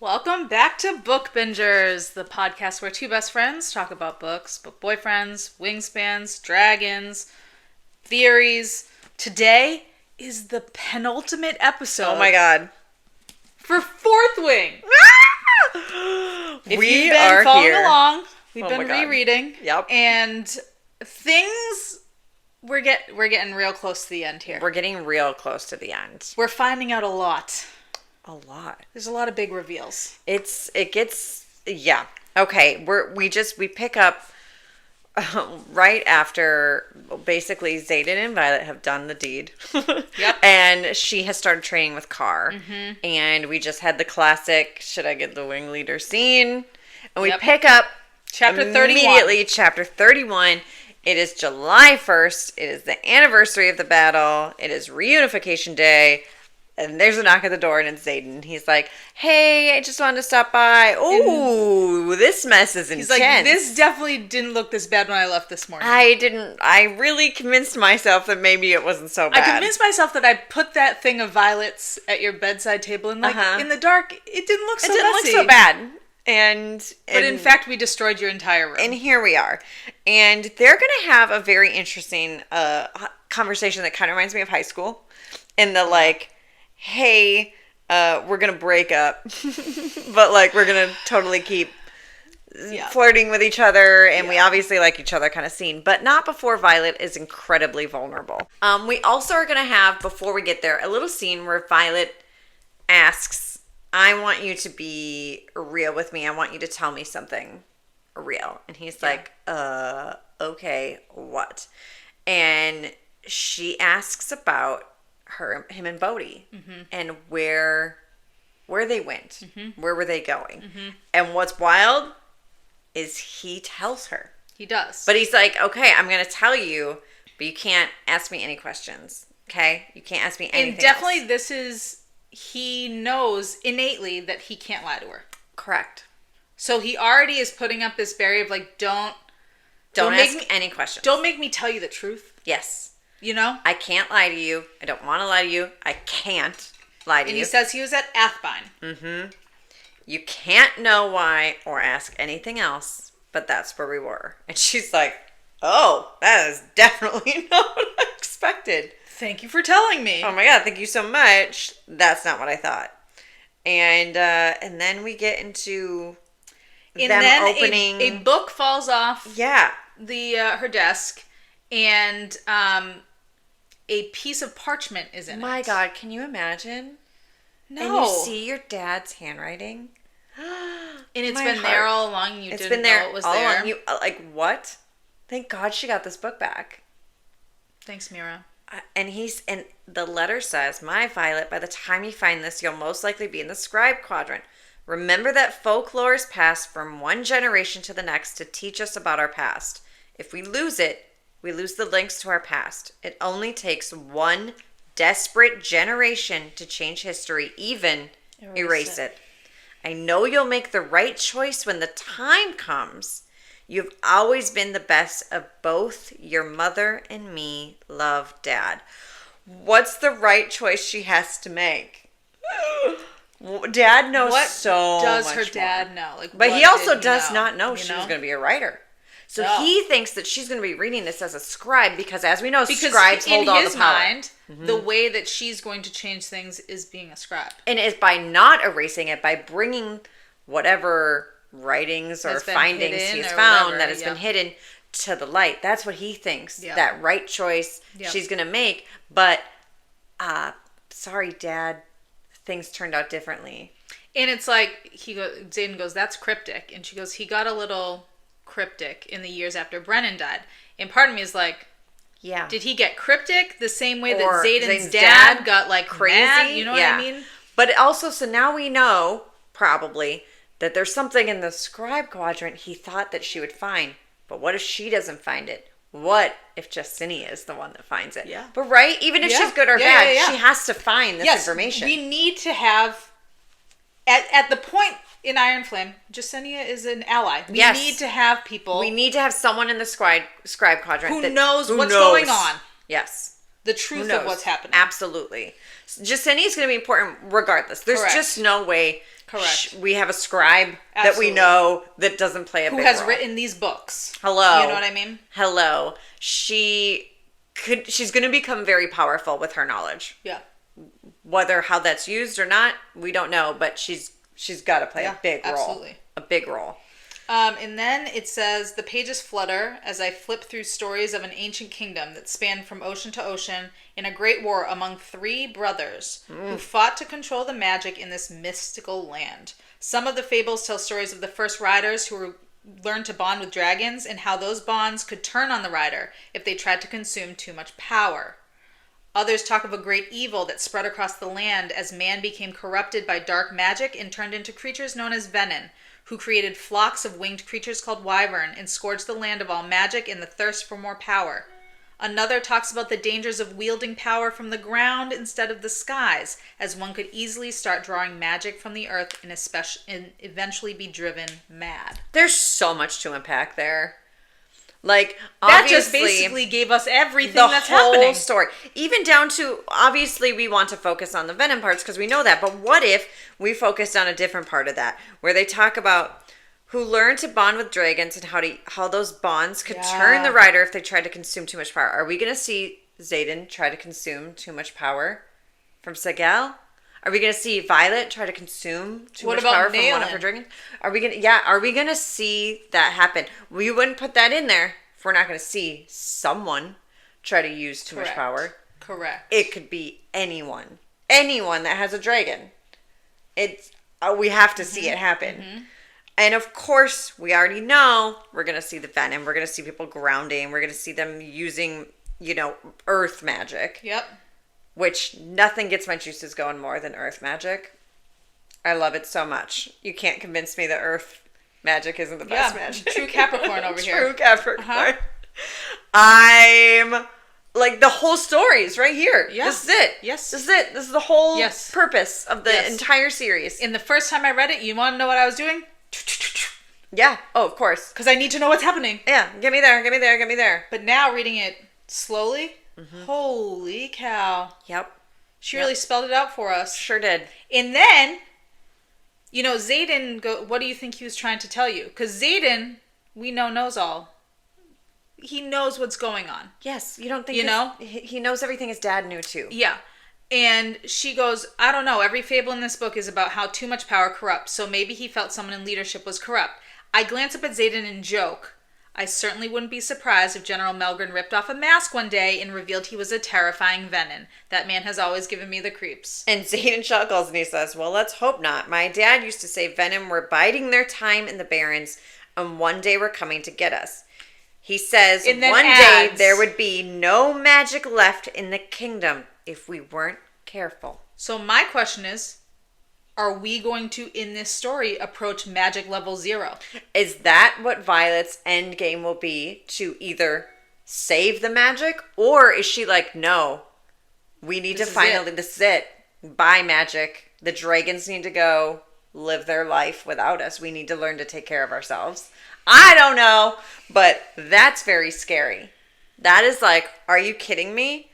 Welcome back to Book Bingers, the podcast where two best friends talk about books, book boyfriends, wingspans, dragons, theories. Today is the penultimate episode. Oh my god. For Fourth Wing. If We you've been are following here. along, we've Oh been my God. rereading. Yep. And things, we're getting real close to the end here. We're getting real close to the end. We're finding out a lot. A lot. There's a lot of big reveals. Yeah. Okay, we pick up right after basically Xaden and Violet have done the deed. Yep. And she has started training with Carr. Mm-hmm. And we just had the classic should I get the wing leader scene. And we Yep. pick up Chapter 31. immediately chapter 31. It is July 1st. It is the anniversary of the battle. It is reunification day. And there's a knock at the door, and it's Xaden. He's like, hey, I just wanted to stop by. Ooh, this mess is intense. He's like, this definitely didn't look this bad when I left this morning. I really convinced myself that maybe it wasn't so bad. I convinced myself that I put that thing of violets at your bedside table, and in the dark, it didn't look so messy. It didn't look so bad. But in fact, we destroyed your entire room. And here we are. And they're going to have a very interesting conversation that kind of reminds me of high school. And the hey, we're going to break up, but we're going to totally keep flirting with each other. And we obviously like each other kind of scene, but not before Violet is incredibly vulnerable. We also are going to have, before we get there, a little scene where Violet asks, I want you to be real with me. I want you to tell me something real. And he's like, okay, what? And she asks about him and Bodhi, and where they went, where were they going, and what's wild is he tells her. He does, but he's like, okay, I'm gonna tell you, but you can't ask me any questions. Okay, you can't ask me anything. And definitely, else. He knows innately that he can't lie to her. Correct. So he already is putting up this barrier of don't ask me any questions. Don't make me tell you the truth. Yes. You know? I can't lie to you. I don't want to lie to you. I can't lie to you. And he says he was at Athbine. Mm-hmm. You can't know why or ask anything else, but that's where we were. And she's like, oh, that is definitely not what I expected. Thank you for telling me. Oh my God, thank you so much. That's not what I thought. And then we get into them opening. A book falls off the her desk, and a piece of parchment is in it. My God, can you imagine? No. And you see your dad's handwriting. And it's been there all along. You didn't know it was all there. along. You what? Thank God she got this book back. Thanks, Mira. And the letter says, my Violet, by the time you find this, you'll most likely be in the scribe quadrant. Remember that folklore is passed from one generation to the next to teach us about our past. If we lose it, we lose the links to our past. It only takes one desperate generation to change history, even erase it. I know you'll make the right choice when the time comes. You've always been the best of both your mother and me. Love, Dad. What's the right choice she has to make? Dad knows so much more. What does her dad know? But he also does not know she was going to be a writer. So he thinks that she's going to be reading this as a scribe because, as we know, scribes hold all the power. In his mind, the way that she's going to change things is being a scribe. And it's by not erasing it, by bringing whatever writings or findings he's found that has been hidden to the light. That's what he thinks, that right choice she's going to make. But, sorry, Dad, things turned out differently. And it's like, Xaden goes, that's cryptic. And she goes, he got a little cryptic in the years after Brennan died. And part of me is like, did he get cryptic the same way that Xaden's dad got crazy? Mad? You know what I mean? But also, so now we know, probably, that there's something in the scribe quadrant he thought that she would find. But what if she doesn't find it? What if Justinia is the one that finds it? Yeah. But even if she's good or bad, she has to find this information. We need to have, at the point in Iron Flame, Justinia is an ally. We need to have people. We need to have someone in the scribe quadrant who knows what's going on. Yes. the truth of what's happening. Absolutely. Justinian is going to be important regardless. There's just no way. Correct. We have a scribe that we know that doesn't play a big role. Who has written these books. Hello. You know what I mean? Hello. She's going to become very powerful with her knowledge. Yeah. Whether how that's used or not, we don't know, but she's got to play a big role. Absolutely. A big role. And then it says, the pages flutter as I flip through stories of an ancient kingdom that spanned from ocean to ocean in a great war among 3 brothers who fought to control the magic in this mystical land. Some of the fables tell stories of the first riders who learned to bond with dragons and how those bonds could turn on the rider if they tried to consume too much power. Others talk of a great evil that spread across the land as man became corrupted by dark magic and turned into creatures known as Venin, who created flocks of winged creatures called wyvern and scourged the land of all magic in the thirst for more power. Another talks about the dangers of wielding power from the ground instead of the skies, as one could easily start drawing magic from the earth and eventually be driven mad. There's so much to unpack there. Like, that just basically gave us everything that's happening. The whole story. Even down to, obviously, we want to focus on the venom parts because we know that. But what if we focused on a different part of that, where they talk about who learned to bond with dragons and how those bonds could turn the rider if they tried to consume too much power. Are we going to see Xaden try to consume too much power from Sigel? Are we going to see Violet try to consume too much power from one of her dragons? Are we going to see that happen? We wouldn't put that in there if we're not going to see someone try to use too much power. Correct. It could be anyone. Anyone that has a dragon. We have to see it happen. Mm-hmm. And of course, we already know we're going to see the venom. We're going to see people grounding. We're going to see them using, earth magic. Yep. Which nothing gets my juices going more than earth magic. I love it so much. You can't convince me that earth magic isn't the best magic. True Capricorn over here. True Capricorn. Uh-huh. I'm like, the whole story is right here. Yeah. This is it. Yes. This is it. This is the whole purpose of the entire series. And the first time I read it, you want to know what I was doing? Yeah. Oh, of course. Because I need to know what's happening. Yeah. Get me there. Get me there. Get me there. But now reading it slowly, holy cow. Yep. She really spelled it out for us. Sure did. And then, Xaden, what do you think he was trying to tell you? Because Xaden, we know, knows all. He knows what's going on. Yes. You don't think he knows everything his dad knew too. Yeah. And she goes, I don't know. Every fable in this book is about how too much power corrupts. So maybe he felt someone in leadership was corrupt. I glance up at Xaden and joke. I certainly wouldn't be surprised if General Melgren ripped off a mask one day and revealed he was a terrifying Venin. That man has always given me the creeps. And Xaden chuckles and he says, well, let's hope not. My dad used to say Venin were biding their time in the Barrens and one day were coming to get us. He says one day there would be no magic left in the kingdom if we weren't careful. So my question is, are we going to, in this story, approach magic level 0? Is that what Violet's end game will be? To either save the magic, or is she like, no, we need to finally, this is it. Bye, magic. The dragons need to go live their life without us. We need to learn to take care of ourselves. I don't know, but that's very scary. That is like, are you kidding me?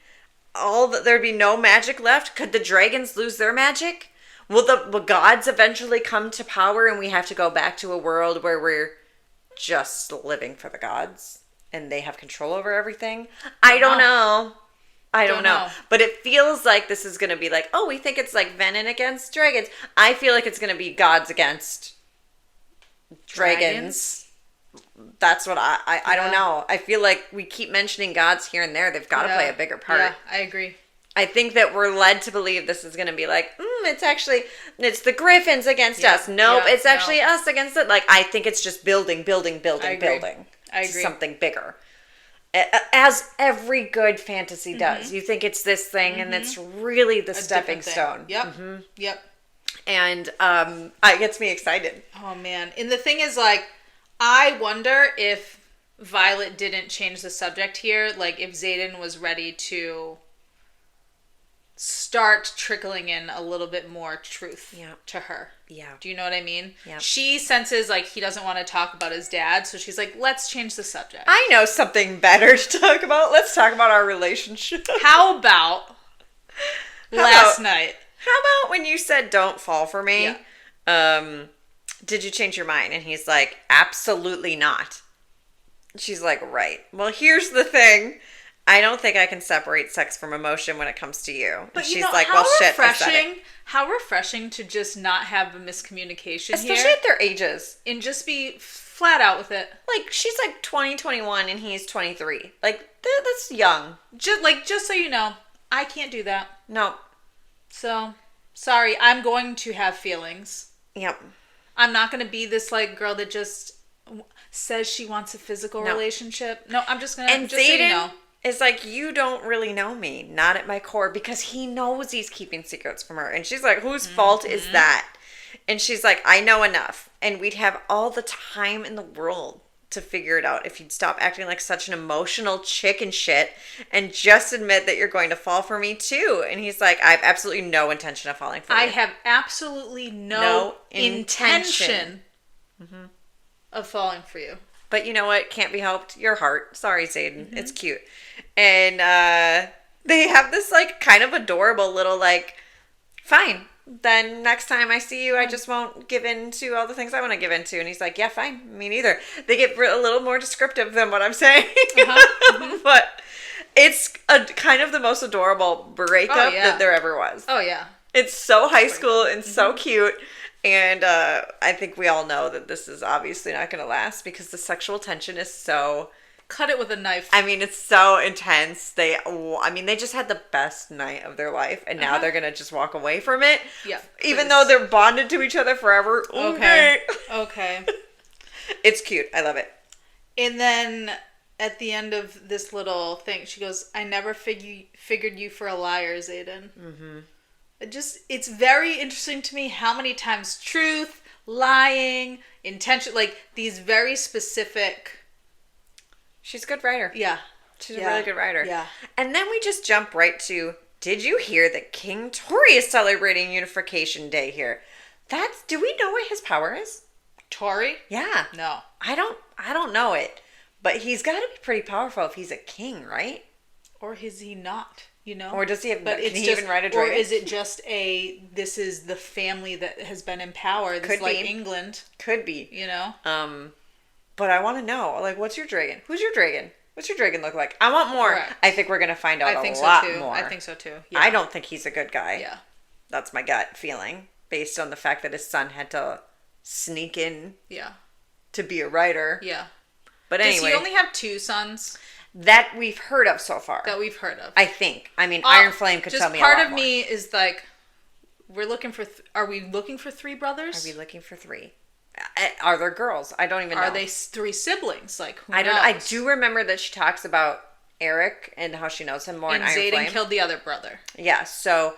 There'd be no magic left? Could the dragons lose their magic? Will the gods eventually come to power and we have to go back to a world where we're just living for the gods and they have control over everything? I don't know. I don't know. But it feels like this is going to be like, oh, we think it's like Venin against dragons. I feel like it's going to be gods against dragons. That's what I don't know. I feel like we keep mentioning gods here and there. They've got to play a bigger part. Yeah, I agree. I think that we're led to believe this is going to be like, it's the Griffins against us. Nope, it's actually us against it. Like, I think it's just building. I agree. Something bigger. As every good fantasy does. You think it's this thing, and it's really the stepping stone. Yep. Yep. And it gets me excited. Oh, man. And the thing is, like, I wonder if Violet didn't change the subject here. Like, if Xaden was ready to start trickling in a little bit more truth to her. Yeah. Do you know what I mean? Yeah. She senses like he doesn't want to talk about his dad, so she's like, let's change the subject. I know something better to talk about. Let's talk about our relationship. How about last night? How about when you said don't fall for me? Yeah. Did you change your mind? And he's like, absolutely not. She's like, right. Well, here's the thing. I don't think I can separate sex from emotion when it comes to you. But she's like, well, shit, I said it. How refreshing to just not have a miscommunication Especially at their ages. And just be flat out with it. Like, she's like 20, 21, and he's 23. Like, that's young. Just so you know, I can't do that. No. So, sorry, I'm going to have feelings. Yep. I'm not going to be this, like, girl that just says she wants a physical relationship. No, I'm just going to, just Xaden, so you know. It's like, you don't really know me, not at my core, because he knows he's keeping secrets from her. And she's like, whose fault is that? And she's like, I know enough. And we'd have all the time in the world to figure it out if you'd stop acting like such an emotional chicken shit and just admit that you're going to fall for me too. And he's like, I have absolutely no intention of falling for you. I have absolutely no intention of falling for you. But you know what? Can't be helped. Your heart. Sorry, Xaden. It's cute. And they have this, like, kind of adorable little, like, fine. Then next time I see you, I just won't give in to all the things I want to give in to. And he's like, yeah, fine. Me neither. They get a little more descriptive than what I'm saying. But it's kind of the most adorable breakup that there ever was. Oh, yeah. It's so high school and so cute. And I think we all know that this is obviously not going to last because the sexual tension is so... Cut it with a knife. I mean, it's so intense. They just had the best night of their life, and now they're going to just walk away from it. Yeah. Even though they're bonded to each other forever. Okay. It's cute. I love it. And then at the end of this little thing, she goes, I never figured you for a liar, Xaden. It's very interesting to me how many times truth, lying, intention, like these very specific... She's a good writer. Yeah. She's a really good writer. Yeah. And then we just jump right to, did you hear that King Tori is celebrating Unification Day here? Do we know what his power is? Tori? Yeah. No. I don't know it. But he's got to be pretty powerful if he's a king, right? Or is he not? You know? Or does he have... Can he even ride a dragon? Or is it just this is the family that has been in power? This like England. Could be. You know? But I want to know, like, what's your dragon? Who's your dragon? What's your dragon look like? I want more. Correct. I think we're going to find out a lot more. I think so too. Yeah. I don't think he's a good guy. Yeah. That's my gut feeling, based on the fact that his son had to sneak in to be a writer. Yeah. But anyway. Does he only have 2 sons? That we've heard of so far. That we've heard of. I think. I mean, Iron Flame could tell me a lot more. Part of me is like, we're looking for... Are we looking for 3 brothers? Are we looking for 3? Are there girls? I don't even know. Are they 3 siblings? Like, who I don't know. knows? I do remember that she talks about Eric and how she knows him more in Iron Flame. And Xaden killed the other brother. Yeah, so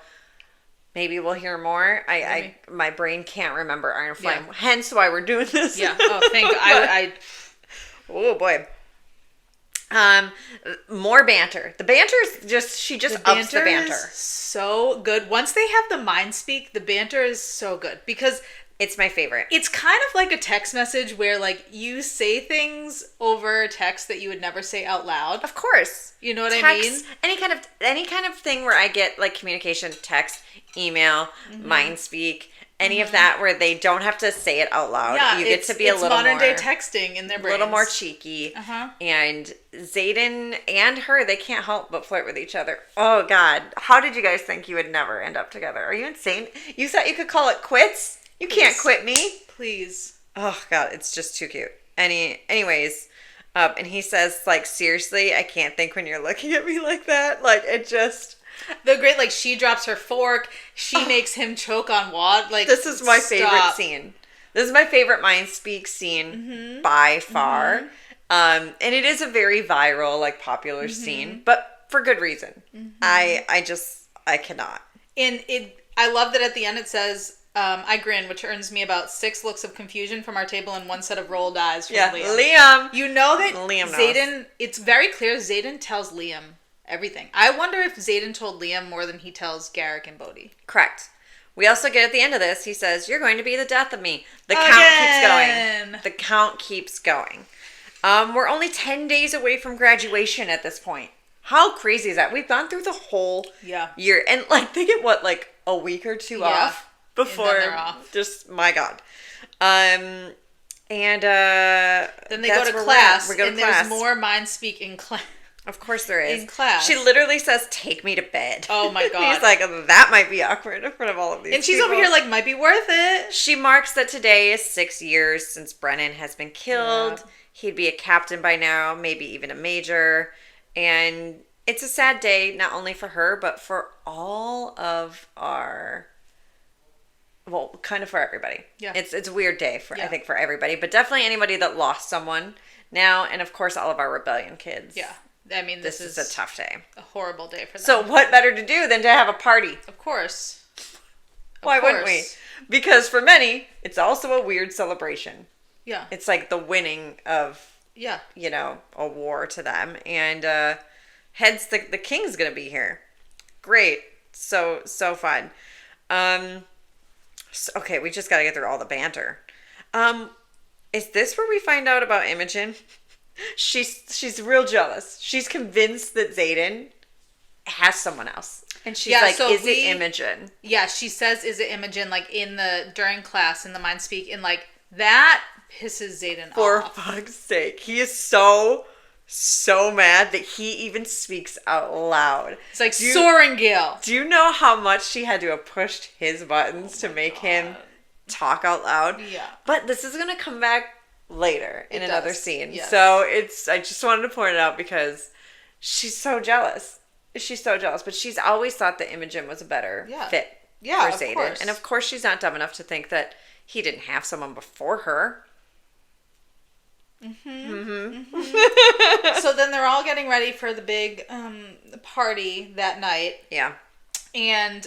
maybe we'll hear more. My brain can't remember Iron Flame. Yeah. Hence why we're doing this. Yeah. Oh, thank God. Oh, boy. More banter. The banter is just ups the banter. Is so good. Once they have the mind speak, the banter is so good because it's my favorite. It's kind of like a text message where like you say things over text that you would never say out loud. Of course. You know what I mean? Any kind of thing where I get like communication, text, email, mind speak, any of that where they don't have to say it out loud. Yeah, you get to be a little modern more day texting in their brains. A little more cheeky. And Xaden and her, they can't help but flirt with each other. Oh God. How did you guys think you would never end up together? Are you insane? You thought you could call it quits? You can't quit me. Please. Oh, God. It's just too cute. Anyways, and he says, like, seriously, I can't think when you're looking at me like that. Like, it just... The great, like, she drops her fork. She makes him choke on water. Like, this is my favorite scene. This is my favorite Mind Speak scene by far. And it is a very viral, like, popular scene. But for good reason. I cannot. And I love that at the end it says... I grin, which earns me about 6 looks of confusion from our table and 1 set of rolled eyes from Liam. Liam. You know that Liam Xaden, it's very clear Xaden tells Liam everything. I wonder if Xaden told Liam more than he tells Garrick and Bodhi. Correct. We also get at the end of this, he says, "You're going to be the death of me." The count keeps going. The count keeps going. We're only 10 days away from graduation at this point. How crazy is that? We've gone through the whole year. And like they get what, like a week or two off before off. Just my God. And then they go to class and there's more mind speak in class. Of course there is. In class. She literally says, "Take me to bed." Oh my God. He's like, that might be awkward in front of all of these And she's people. over here like, might be worth it. She marks that today is 6 years since Brennan has been killed. Yeah. He'd be a captain by now, maybe even a major. And it's a sad day, not only for her, but for all of our... Well, kind of for everybody. Yeah. It's a weird day, I think, for everybody. But definitely anybody that lost someone now. And, of course, all of our rebellion kids. Yeah. I mean, this is a tough day. A horrible day for them. So what better to do than to have a party? Of course. Why wouldn't we? Because for many, it's also a weird celebration. Yeah. It's like the winning of, a war to them. And hence the king's going to be here. Great. So fun. Okay, we just got to get through all the banter. Is this where we find out about Imogen? She's real jealous. She's convinced that Xaden has someone else. And she's like, is it Imogen? Yeah, she says, is it Imogen, like during class in the mind speak, and like that pisses Xaden off. For fuck's sake. He is so mad that he even speaks out loud. It's like Sorengale. Do you know how much she had to have pushed his buttons to make him talk out loud? Yeah. But this is going to come back later in another scene. Yes. So I just wanted to point it out because she's so jealous. She's so jealous. But she's always thought that Imogen was a better fit for Xaden. Course. And of course she's not dumb enough to think that he didn't have someone before her. So then they're all getting ready for the big party that night. Yeah. And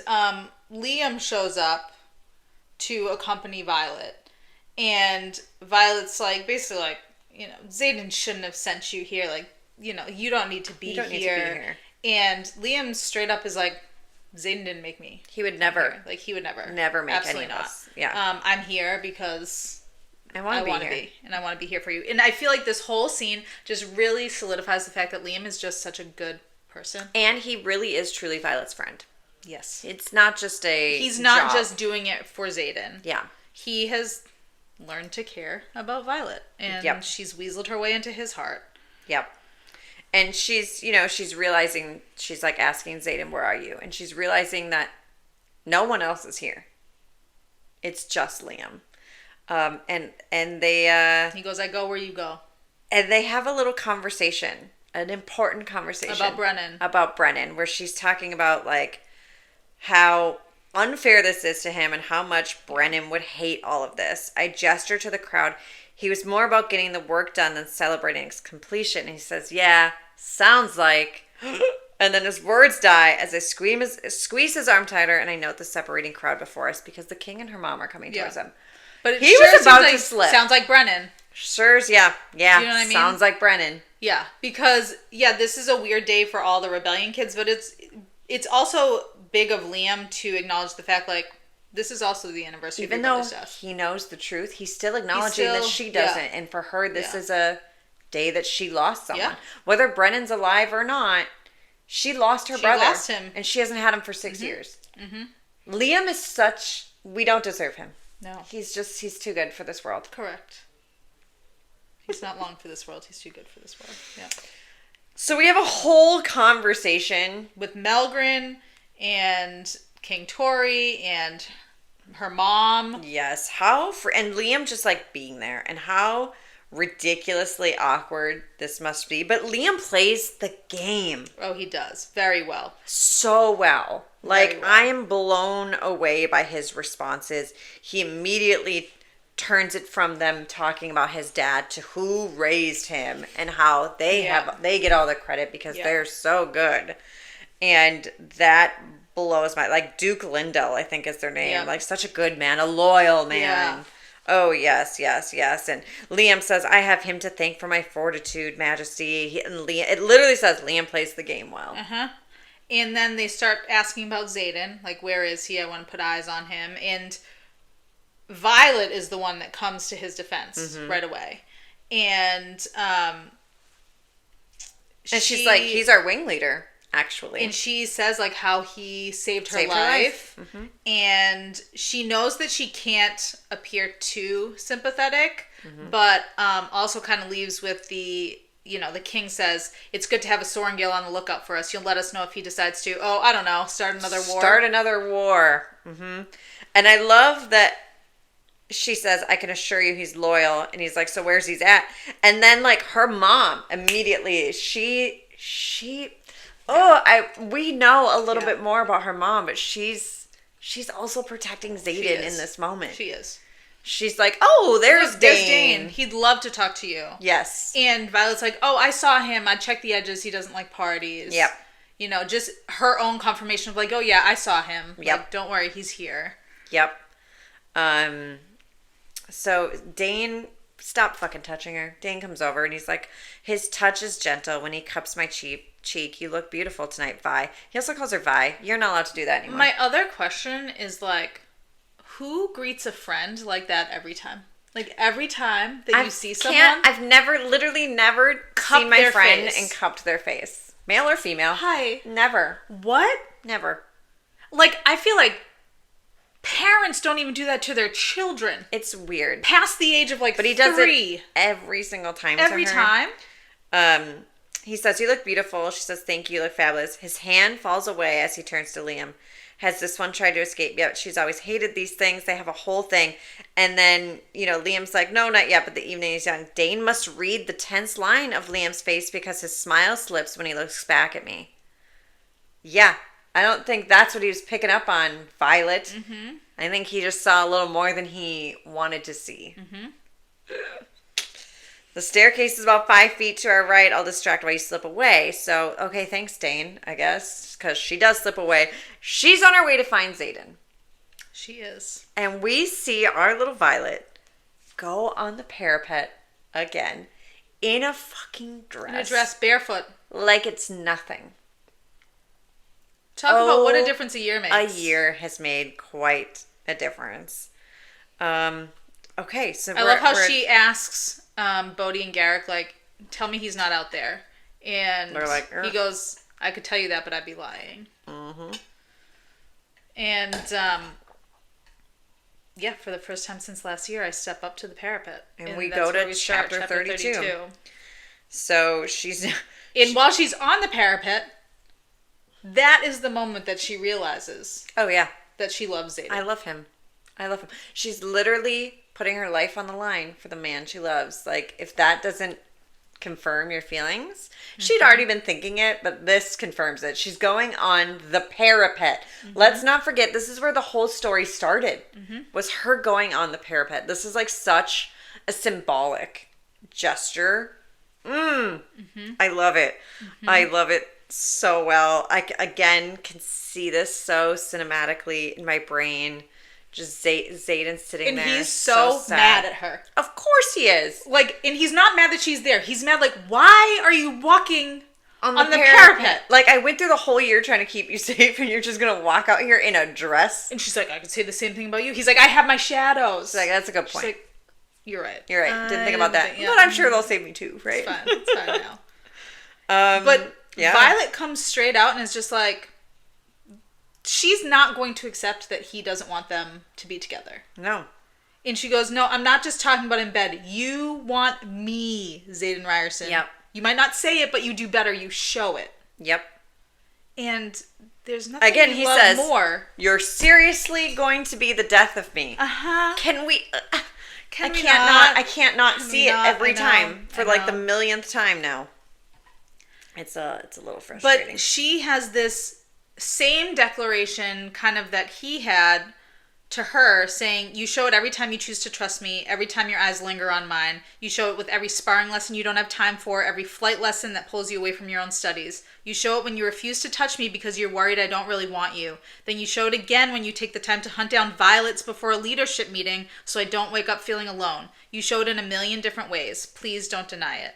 Liam shows up to accompany Violet. And Violet's like, basically like, Xaden shouldn't have sent you here. Like, you don't need to be here. And Liam straight up is like, Xaden didn't make me. He would never. Like, he would never. Never make Absolutely any of not. us. Yeah. I'm here because I want to be. And I want to be here for you. And I feel like this whole scene just really solidifies the fact that Liam is just such a good person. And he really is truly Violet's friend. Yes. It's not just He's not just doing it for Xaden. Yeah. He has learned to care about Violet. And she's weaseled her way into his heart. Yep. And she's realizing, she's like asking Xaden, "Where are you?" And she's realizing that no one else is here. It's just Liam. And they... he goes, "I go where you go." And they have a little conversation, an important conversation. About Brennan, where she's talking about, like, how unfair this is to him and how much Brennan would hate all of this. I gesture to the crowd. He was more about getting the work done than celebrating its completion. And he says, "Yeah, sounds like..." And then his words die as I squeeze his arm tighter, and I note the separating crowd before us because the king and her mom are coming towards him. But he was about to slip. Sounds like Brennan. Yeah. You know what I mean? Sounds like Brennan. Yeah, because this is a weird day for all the rebellion kids, but it's also big of Liam to acknowledge the fact, like, this is also the anniversary of your brother's death. Even though he knows the truth, he's still acknowledging that she doesn't, and for her, this is a day that she lost someone. Yeah. Whether Brennan's alive or not, she lost her brother. She lost him. And she hasn't had him for 6 years. Mm-hmm. Liam is we don't deserve him. No. He's too good for this world. Correct. He's not long for this world. He's too good for this world. Yeah. So we have a whole conversation with Melgren and King Tori and her mom. Yes. And Liam just like being there, and how ridiculously awkward this must be. But Liam plays the game. Oh, he does. Very well. So well. Like, I am blown away by his responses. He immediately turns it from them talking about his dad to who raised him and how they get all the credit because they're so good. And that blows my... Like, Duke Lindell, I think is their name. Yeah. Like, such a good man. A loyal man. Oh, yes, yes, yes. And Liam says, I have him to thank for my fortitude, majesty. It literally says Liam plays the game well. Uh-huh. And then they start asking about Xaden. Like, where is he? I want to put eyes on him. And Violet is the one that comes to his defense right away. And she's like, he's our wing leader, actually. And she says, like, how he saved her life. Mm-hmm. And she knows that she can't appear too sympathetic, but also kind of leaves with the king says, it's good to have a Sorrengail on the lookout for us. You'll let us know if he decides to, I don't know, start another war. Mm-hmm. And I love that she says, I can assure you he's loyal. And he's like, so where's he at? And then, like, her mom immediately, we know a little bit more about her mom, but she's also protecting Xaden in this moment. She is. She's like, oh, there's Dain. He'd love to talk to you. Yes. And Violet's like, I saw him. I checked the edges. He doesn't like parties. Yep. Just her own confirmation of like, oh yeah, I saw him. Yep. Like, don't worry, he's here. Yep. So Dain, stop fucking touching her. Dain comes over and he's like, his touch is gentle when he cups my cheek. You look beautiful tonight, Vi. He also calls her Vi. You're not allowed to do that anymore. My other question is like, who greets a friend like that every time? Like every time that you see someone? I've literally never seen my friend and cupped their face. Male or female. Hi. Never. What? Never. Like, I feel like parents don't even do that to their children. It's weird. Past the age of like 3. But he does it every single time every to her. time? He says, you look beautiful. She says, thank you, you look fabulous. His hand falls away as he turns to Liam. Has this one tried to escape yet? She's always hated these things. They have a whole thing. And then, Liam's like, no, not yet, but the evening is young. Dain must read the tense line of Liam's face because his smile slips when he looks back at me. Yeah, I don't think that's what he was picking up on, Violet. Mm-hmm. I think he just saw a little more than he wanted to see. Mm-hmm. The staircase is about 5 feet to our right. I'll distract while you slip away. So, okay, thanks, Dain, I guess, because she does slip away. She's on her way to find Xaden. She is. And we see our little Violet go on the parapet again in a fucking dress. In a dress, barefoot. Like it's nothing. Talk about what a difference a year makes. A year has made quite a difference. Okay, so I love how she asks Bodhi and Garrick, like, tell me he's not out there. And they're like, he goes, I could tell you that, but I'd be lying. Mm-hmm. And, for the first time since last year, I step up to the parapet. And we go to chapter 32. So she's... And while she's on the parapet, that is the moment that she realizes... Oh, yeah. That she loves Xaden. I love him. She's literally putting her life on the line for the man she loves. Like, if that doesn't confirm your feelings, she'd already been thinking it, but this confirms it. She's going on the parapet. Mm-hmm. Let's not forget, this is where the whole story started, was her going on the parapet. This is like such a symbolic gesture. I love it. I love it so well. I, again, can see this so cinematically in my brain. Just Xaden sitting there. And he's so mad at her. Of course he is. Like, and he's not mad that she's there. He's mad like, why are you walking on the parapet? Like, I went through the whole year trying to keep you safe and you're just going to walk out here in a dress? And she's like, I could say the same thing about you. He's like, I have my shadows. She's like, that's a good point. She's like, you're right. You're right. Didn't think about that. But I'm sure they'll save me too, right? It's fine now. But Violet comes straight out and is just like, she's not going to accept that he doesn't want them to be together. No. And she goes, no, I'm not just talking about in bed. You want me, Xaden Ryerson. Yep. You might not say it, but you do better. You show it. Yep. And there's nothing again, he says, more. You're seriously going to be the death of me. Uh-huh. Can we... I can't not see it every time for like the millionth time now. It's a little frustrating. But she has this same declaration kind of that he had to her saying, you show it every time you choose to trust me, every time your eyes linger on mine. You show it with every sparring lesson you don't have time for, every flight lesson that pulls you away from your own studies. You show it when you refuse to touch me because you're worried I don't really want you. Then you show it again when you take the time to hunt down violets before a leadership meeting so I don't wake up feeling alone. You show it in a million different ways. Please don't deny it.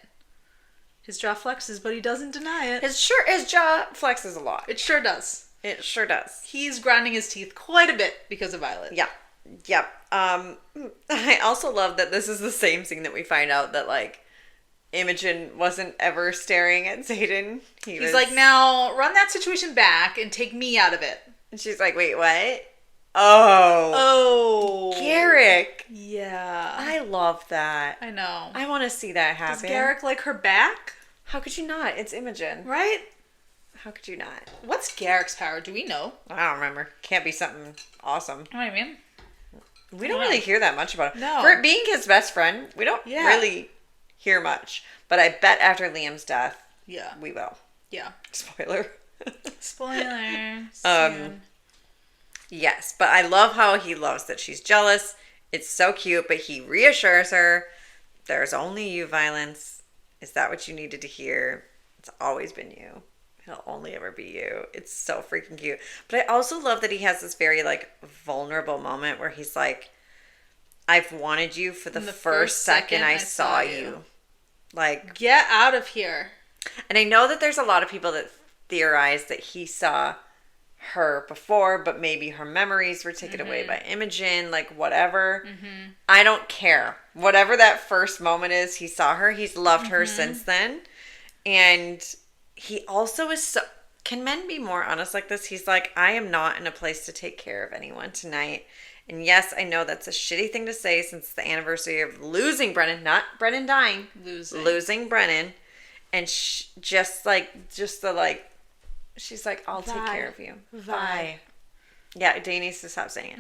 His jaw flexes, but he doesn't deny it. His jaw flexes a lot. It sure does. It sure does. He's grinding his teeth quite a bit because of Violet. Yeah. Yep. I also love that this is the same scene that we find out that, like, Imogen wasn't ever staring at Xaden. He's like, now run that situation back and take me out of it. And she's like, wait, what? Oh. Garrick. Yeah. I love that. I know. I want to see that happen. Does Garrick like her back? How could you not? It's Imogen. Right? How could you not? What's Garrick's power? Do we know? I don't remember. Can't be something awesome. You know what I mean? We don't really hear that much about him. No. For it being his best friend, we don't really hear much. But I bet after Liam's death, we will. Yeah. Spoiler. Spoiler. Yes, but I love how he loves that she's jealous. It's so cute, but he reassures her, there's only you, Violence. Is that what you needed to hear? It's always been you. It'll only ever be you. It's so freaking cute. But I also love that he has this very, like, vulnerable moment where he's like, I've wanted you for the first second I saw you. Like, get out of here. And I know that there's a lot of people that theorize that he saw her before, but maybe her memories were taken away by Imogen, like, whatever. I don't care. Whatever that first moment is, he saw her. He's loved her since then. And he also is so... Can men be more honest like this? He's like, I am not in a place to take care of anyone tonight. And yes, I know that's a shitty thing to say since the anniversary of losing Brennan, not Brennan dying. Losing Brennan. And just the, like... She's like, I'll take care of you. Vi. Yeah, Dain needs to stop saying it.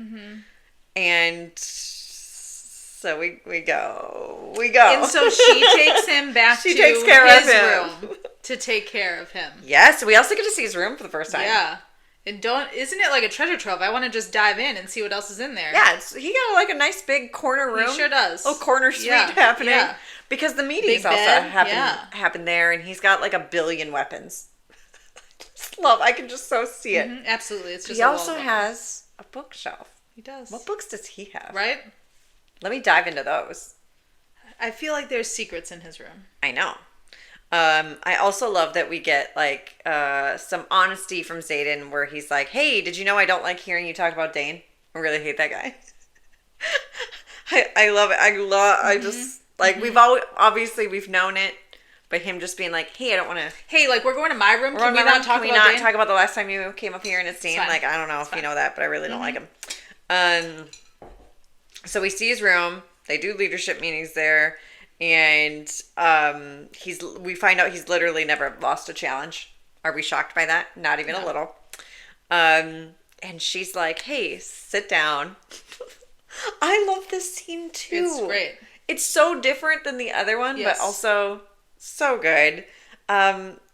And so we go. And so she takes him back to his room to take care of him. Yes, we also get to see his room for the first time. Yeah. And isn't it like a treasure trove? I want to just dive in and see what else is in there. Yeah, he got like a nice big corner room. He sure does. Little corner suite happening. Yeah. Because the meetings also happen there, and he's got like a billion weapons. I can just so see it. Absolutely. It's just he also has a bookshelf. He does. What books does he have? Right? Let me dive into those. I feel like there's secrets in his room. I know. I also love that we get like some honesty from Xaden where he's like, hey, did you know I don't like hearing you talk about Dain? I really hate that guy. I love it. I just like we've known it. But him just being like, hey, I don't want to... Hey, like, we're going to my room. Can we not talk about the last time you came up here and it's Dain? Like, I don't know if you know that, but I really don't like him. So we see his room. They do leadership meetings there. And we find out he's literally never lost a challenge. Are we shocked by that? Not even a little. And she's like, hey, sit down. I love this scene, too. It's great. It's so different than the other one, but also... so good.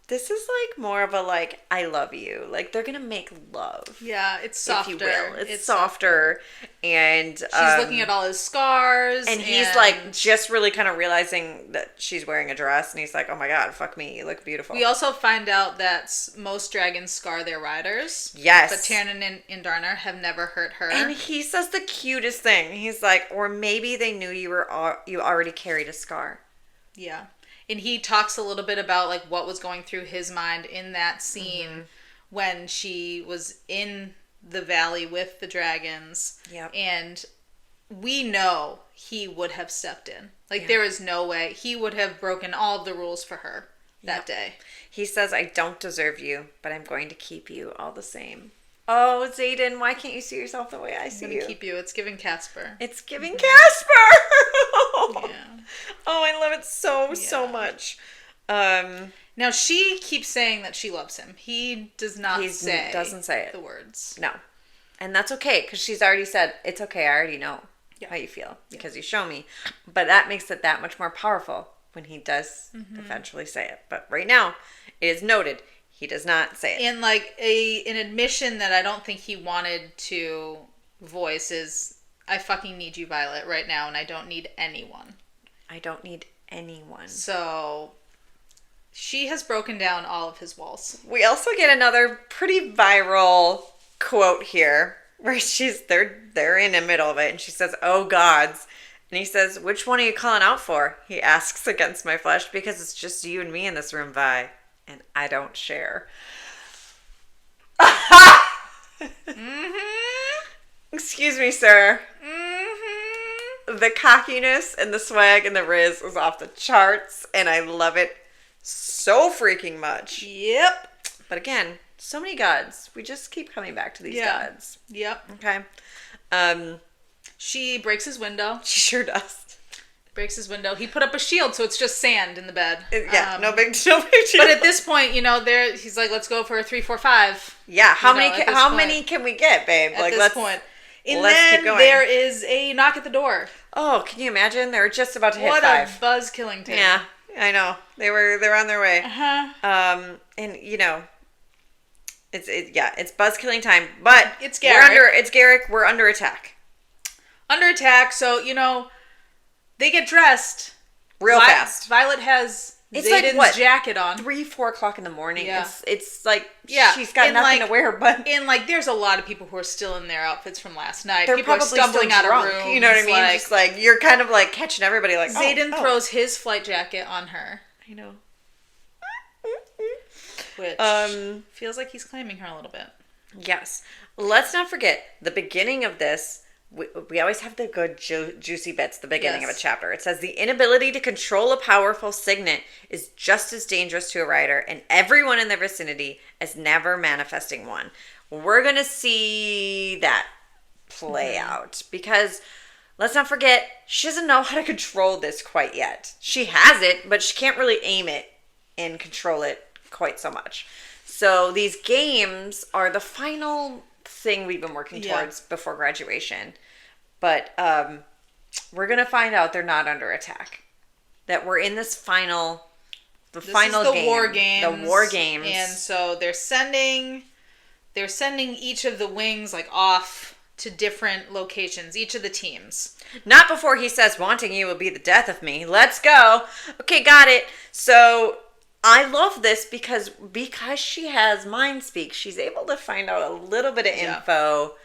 This is like more of a like I love you. Like they're gonna make love. Yeah, it's softer. If you will. It's softer. And she's looking at all his scars. And he's like just really kind of realizing that she's wearing a dress, and he's like, oh my god, fuck me, you look beautiful. We also find out that most dragons scar their riders. Yes. But Tairn and Andarna have never hurt her. And he says the cutest thing. He's like, or maybe they knew you already carried a scar. Yeah. And he talks a little bit about like what was going through his mind in that scene when she was in the valley with the dragons. Yep. And we know he would have stepped in. Like there is no way. He would have broken all of the rules for her that day. He says, I don't deserve you, but I'm going to keep you all the same. Oh, Xaden, why can't you see yourself the way I see you? I'm going to keep you. It's giving Casper. It's giving Casper! Yeah. Oh, I love it so much. Now, she keeps saying that she loves him. He doesn't say it. The words. No. And that's okay, because she's already said, it's okay, I already know how you feel, because you show me. But that makes it that much more powerful when he does eventually say it. But right now, it is noted, he does not say it. And like an admission that I don't think he wanted to voice is, I fucking need you, Violet, right now, and I don't need anyone. I don't need anyone. So she has broken down all of his walls. We also get another pretty viral quote here where they're in the middle of it and she says, "Oh gods." And he says, "Which one are you calling out for?" He asks against my flesh, "Because it's just you and me in this room, Vi, and I don't share." Excuse me, sir. The cockiness and the swag and the riz is off the charts, and I love it so freaking much. Yep. But again, so many gods. We just keep coming back to these gods. Yep. Okay. She breaks his window. She sure does. Breaks his window. He put up a shield, so it's just sand in the bed. No big deal. But at this point, he's like, "Let's go for a 3, 4, 5." Yeah. How many can we get, babe? At this point. And let's then keep going. there is a knock at the door. Oh, can you imagine? They're just about to hit 5. What a buzz-killing team. Yeah, I know. They're on their way. Uh-huh. And it's buzz-killing time. But it's Garrick. It's Garrick. We're under attack. Under attack. So they get dressed real fast. Violet has Xaden's jacket on. 3, 4 o'clock in the morning. Yeah. It's like she's got nothing to wear. But there's a lot of people who are still in their outfits from last night. They're people probably are stumbling still drunk, out of rooms. You know what I mean? Just like you're kind of like catching everybody. Like Xaden throws his flight jacket on her. I know. Which feels like he's claiming her a little bit. Yes. Let's not forget the beginning of this. We always have the good juicy bits, the beginning of a chapter. It says, "The inability to control a powerful signet is just as dangerous to a rider and everyone in their vicinity as never manifesting one." We're going to see that play out because let's not forget, she doesn't know how to control this quite yet. She has it, but she can't really aim it and control it quite so much. So these games are the final thing we've been working towards before graduation. But we're going to find out they're not under attack. That we're in this final game. War games. The war games. And so they're sending each of the wings off to different locations, each of the teams. Not before he says, "Wanting you will be the death of me. Let's go." Okay, got it. So I love this because she has mind speak, she's able to find out a little bit of info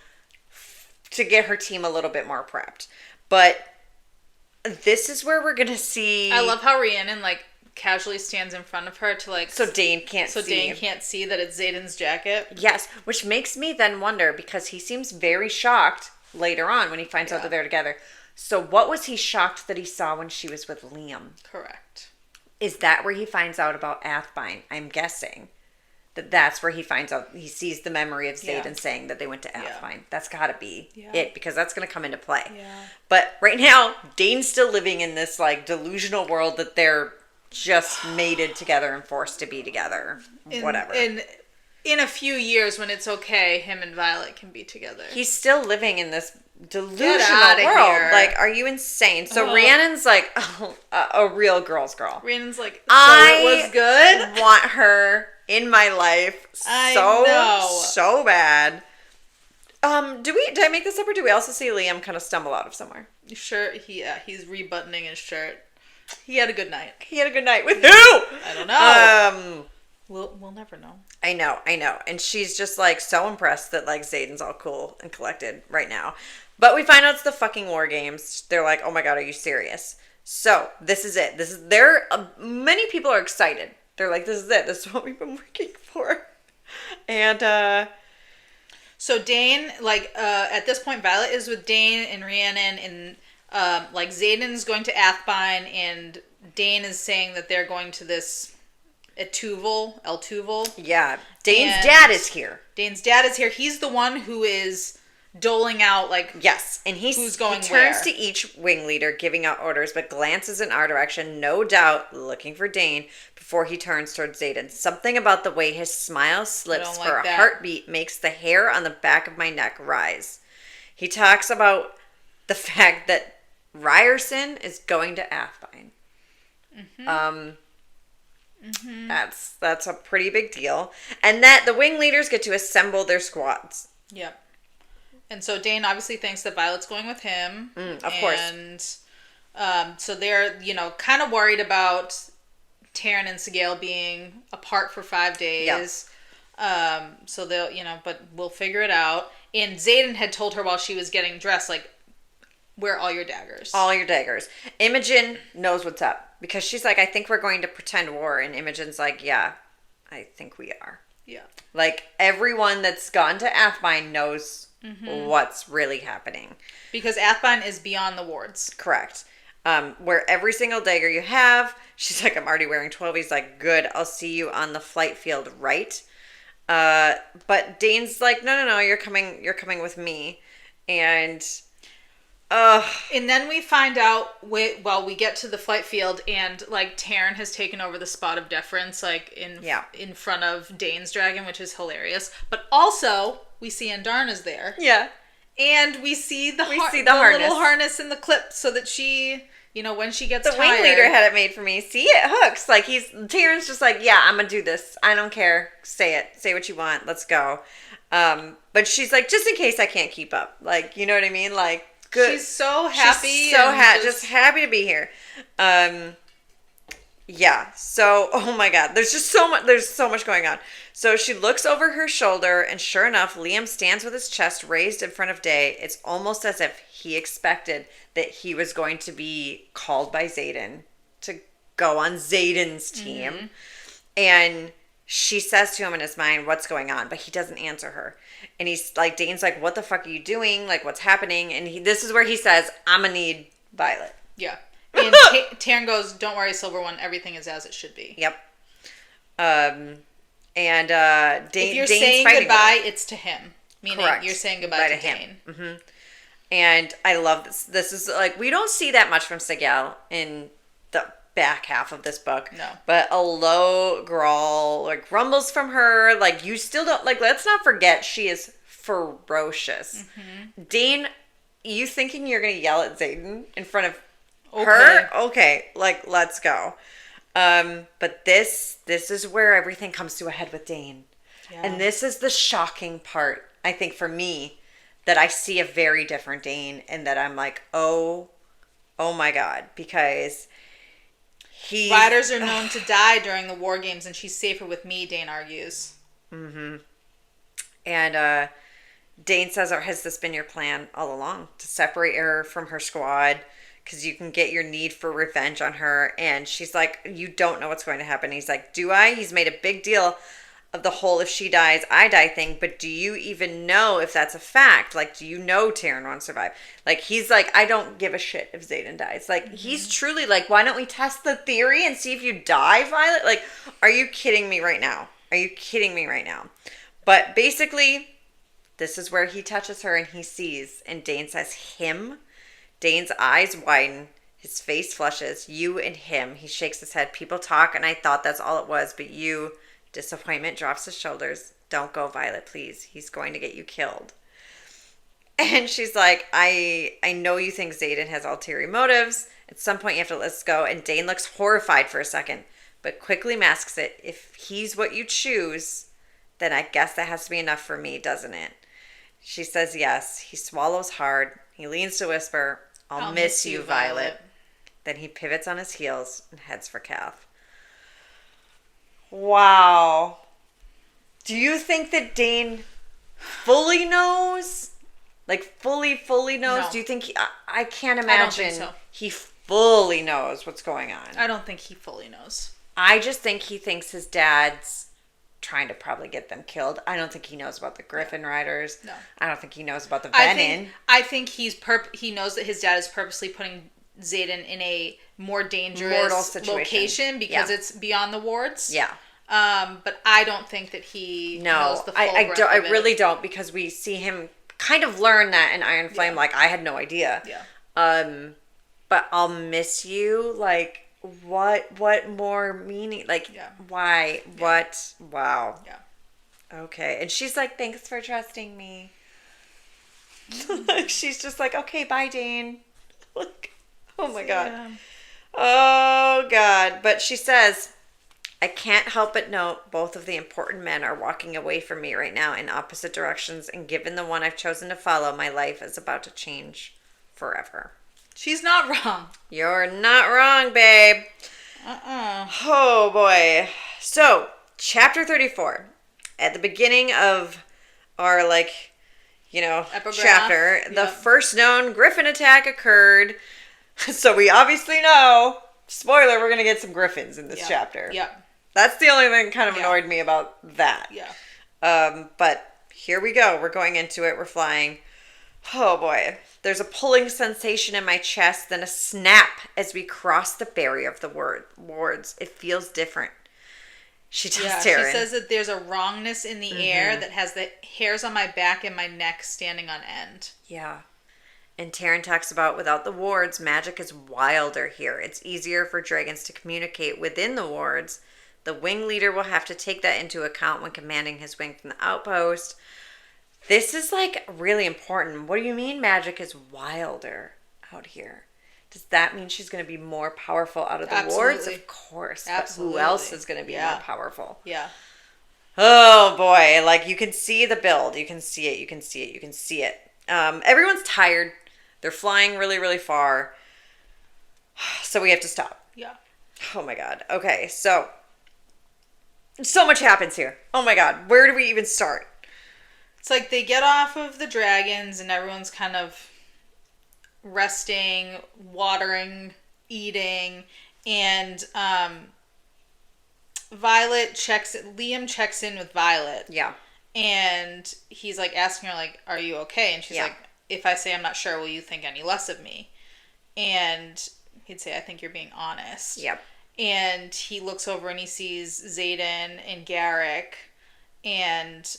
to get her team a little bit more prepped. But this is where we're going to see... I love how Rhiannon, casually stands in front of her to, So Dain can't see. So Dain can't see that it's Xaden's jacket. Yes, which makes me then wonder, because he seems very shocked later on when he finds out that they're together. So what was he shocked that he saw when she was with Liam? Correct. Is that where he finds out about Athbine? I'm guessing that's where he finds out. He sees the memory of Xaden saying that they went to Athbine. Yeah. That's got to be it, because that's going to come into play. Yeah. But right now, Dain's still living in this delusional world that they're just mated together and forced to be together. Whatever. And in a few years, when it's okay, him and Violet can be together. He's still living in this delusional world. Here. Are you insane? So Rhiannon's a real girl's girl. Rhiannon's it was good. Want her in my life so bad. Did I make this up, or do we also see Liam kind of stumble out of somewhere? Sure, he's rebuttoning his shirt. He had a good night. With who? I don't know. We'll never know. I know. And she's just so impressed that Xaden's all cool and collected right now. But we find out it's the fucking war games. They're like, "Oh my god, are you serious?" So this is it. Many people are excited. They're like, "This is it. This is what we've been working for." And so Dain, at this point, Violet is with Dain and Rhiannon, and Xaden's going to Athbine, and Dain is saying that they're going to this El Tuval. Yeah. Dain's dad is here. He's the one who is doling out, yes. And who's going he turns to each wing leader, giving out orders, but glances in our direction, no doubt looking for Dain, before he turns towards Xaden. Something about the way his smile slips for a heartbeat makes the hair on the back of my neck rise. He talks about the fact that Ryerson is going to Athbine. That's a pretty big deal. And that the wing leaders get to assemble their squads. Yep. And so Dain obviously thinks that Violet's going with him. Of course. And so they're, kind of worried about Tairn and Sigale being apart for 5 days. Yeah. So they'll, but we'll figure it out. And Xaden had told her while she was getting dressed, like, wear all your daggers. All your daggers. Imogen knows what's up. Because she's like, I think we're going to pretend war. And Imogen's like, yeah, I think we are. Yeah. Like, everyone that's gone to Athbine knows what's really happening. Because Athbine is beyond the wards. Correct. Wear every single dagger you have. She's like, I'm already wearing 12. He's like, good, I'll see you on the flight field, right? But Dane's like, no, you're coming with me. And then we find out, we get to the flight field, and, like, Tairn has taken over the spot of deference, like, in front of Dane's dragon, which is hilarious. But also, we see Andarna's there. Yeah. And we see the harness. Little harness in the clip, so that she, when she gets tired. The wing leader had it made for me. See, it hooks. Like, Tairn's just like, yeah, I'm gonna do this. I don't care. Say it. Say what you want. Let's go. But she's like, just in case I can't keep up. Like, you know what I mean? Like, good. She's so happy. She's so just happy to be here. Yeah. So, oh my God, there's so much going on. So she looks over her shoulder, and sure enough, Liam stands with his chest raised in front of Day. It's almost as if he expected that he was going to be called by Xaden to go on Xaden's team. Mm-hmm. And she says to him in his mind, what's going on? But he doesn't answer her. And he's like, Dane's like, what the fuck are you doing? Like, what's happening? And this is where he says, I'm going to need Violet. Yeah. And Tairn goes, don't worry, Silver One. Everything is as it should be. Yep. And Dain, if you're Dane's saying goodbye, it's to him. Meaning Correct. You're saying goodbye to Dain. Mm-hmm. And I love this. This is like, we don't see that much from Sigale in the back half of this book. No. But a low growl, like, rumbles from her. Like, you still don't, like, let's not forget, she is ferocious. Mm-hmm. Dain, you thinking you're going to yell at Xaden in front of her? Okay. Like, let's go. But this is where everything comes to a head with Dain. Yeah. And this is the shocking part, I think, for me, that I see a very different Dain, and that I'm like, oh my God, because riders are known to die during the war games, and she's safer with me, Dain argues. Mm-hmm. And Dain says, has this been your plan all along? To separate her from her squad, because you can get your need for revenge on her. And she's like, you don't know what's going to happen. He's like, do I? He's made a big deal of the whole if she dies, I die thing, but do you even know if that's a fact? Like, do you know Tairn won't survive? Like, he's like, I don't give a shit if Xaden dies. Like, he's truly like, why don't we test the theory and see if you die, Violet? Like, are you kidding me right now? But basically, this is where he touches her and he sees, and Dain says, him? Dane's eyes widen. His face flushes. You and him. He shakes his head. People talk, and I thought that's all it was, but you... Disappointment drops his shoulders. Don't go, Violet, please. He's going to get you killed. And she's like, I know you think Xaden has ulterior motives. At some point you have to let us go. And Dain looks horrified for a second, but quickly masks it. If he's what you choose, then I guess that has to be enough for me, doesn't it? She says yes. He swallows hard. He leans to whisper, I'll miss you, Violet. Then he pivots on his heels and heads for Cath. Wow. Do you think that Dain fully knows? Like, fully knows? No. Do you think I can't imagine I don't think so. He fully knows what's going on. I don't think he fully knows. I just think he thinks his dad's trying to probably get them killed. I don't think he knows about the Griffin Riders. No. I don't think he knows about the Venin. I think he knows that his dad is purposely putting Xaden in a more dangerous location because it's beyond the wards. Yeah. But I don't think that he knows the full breadth of it. I really don't, because we see him kind of learn that in Iron Flame. Yeah. Like, I had no idea. Yeah. But I'll miss you. Like, what more meaning? Like, why? Yeah. What? Wow. Yeah. Okay. And she's like, thanks for trusting me. She's just like, okay, bye, Dain. Like, oh my God. Oh God. But she says, I can't help but note both of the important men are walking away from me right now in opposite directions, and given the one I've chosen to follow, my life is about to change forever. She's not wrong. You're not wrong, babe. Oh, boy. So, chapter 34. At the beginning of our, Epigraph. chapter, the first known griffin attack occurred. So we obviously know, spoiler, we're going to get some griffins in this chapter. Yep. That's the only thing that kind of annoyed me about that. Yeah. But here we go. We're going into it. We're flying. Oh, boy. There's a pulling sensation in my chest, then a snap as we cross the barrier of the wards. It feels different. She tells Tairn. She says that there's a wrongness in the air that has the hairs on my back and my neck standing on end. Yeah. And Tairn talks about without the wards, magic is wilder here. It's easier for dragons to communicate within the wards. The wing leader will have to take that into account when commanding his wing from the outpost. This is really important. What do you mean magic is wilder out here? Does that mean she's going to be more powerful out of the wards? Of course. Absolutely. But who else is going to be more powerful? Yeah. Oh boy. You can see the build. You can see it. You can see it. You can see it. Everyone's tired. They're flying really, really far. So we have to stop. Yeah. Oh my God. Okay. So much happens here. Oh my God. Where do we even start? It's they get off of the dragons and everyone's kind of resting, watering, eating, and Liam checks in with Violet. Yeah. And he's asking her are you okay? And she's if I say I'm not sure, will you think any less of me? And he'd say, I think you're being honest. Yep. And he looks over and he sees Xaden and Garrick, and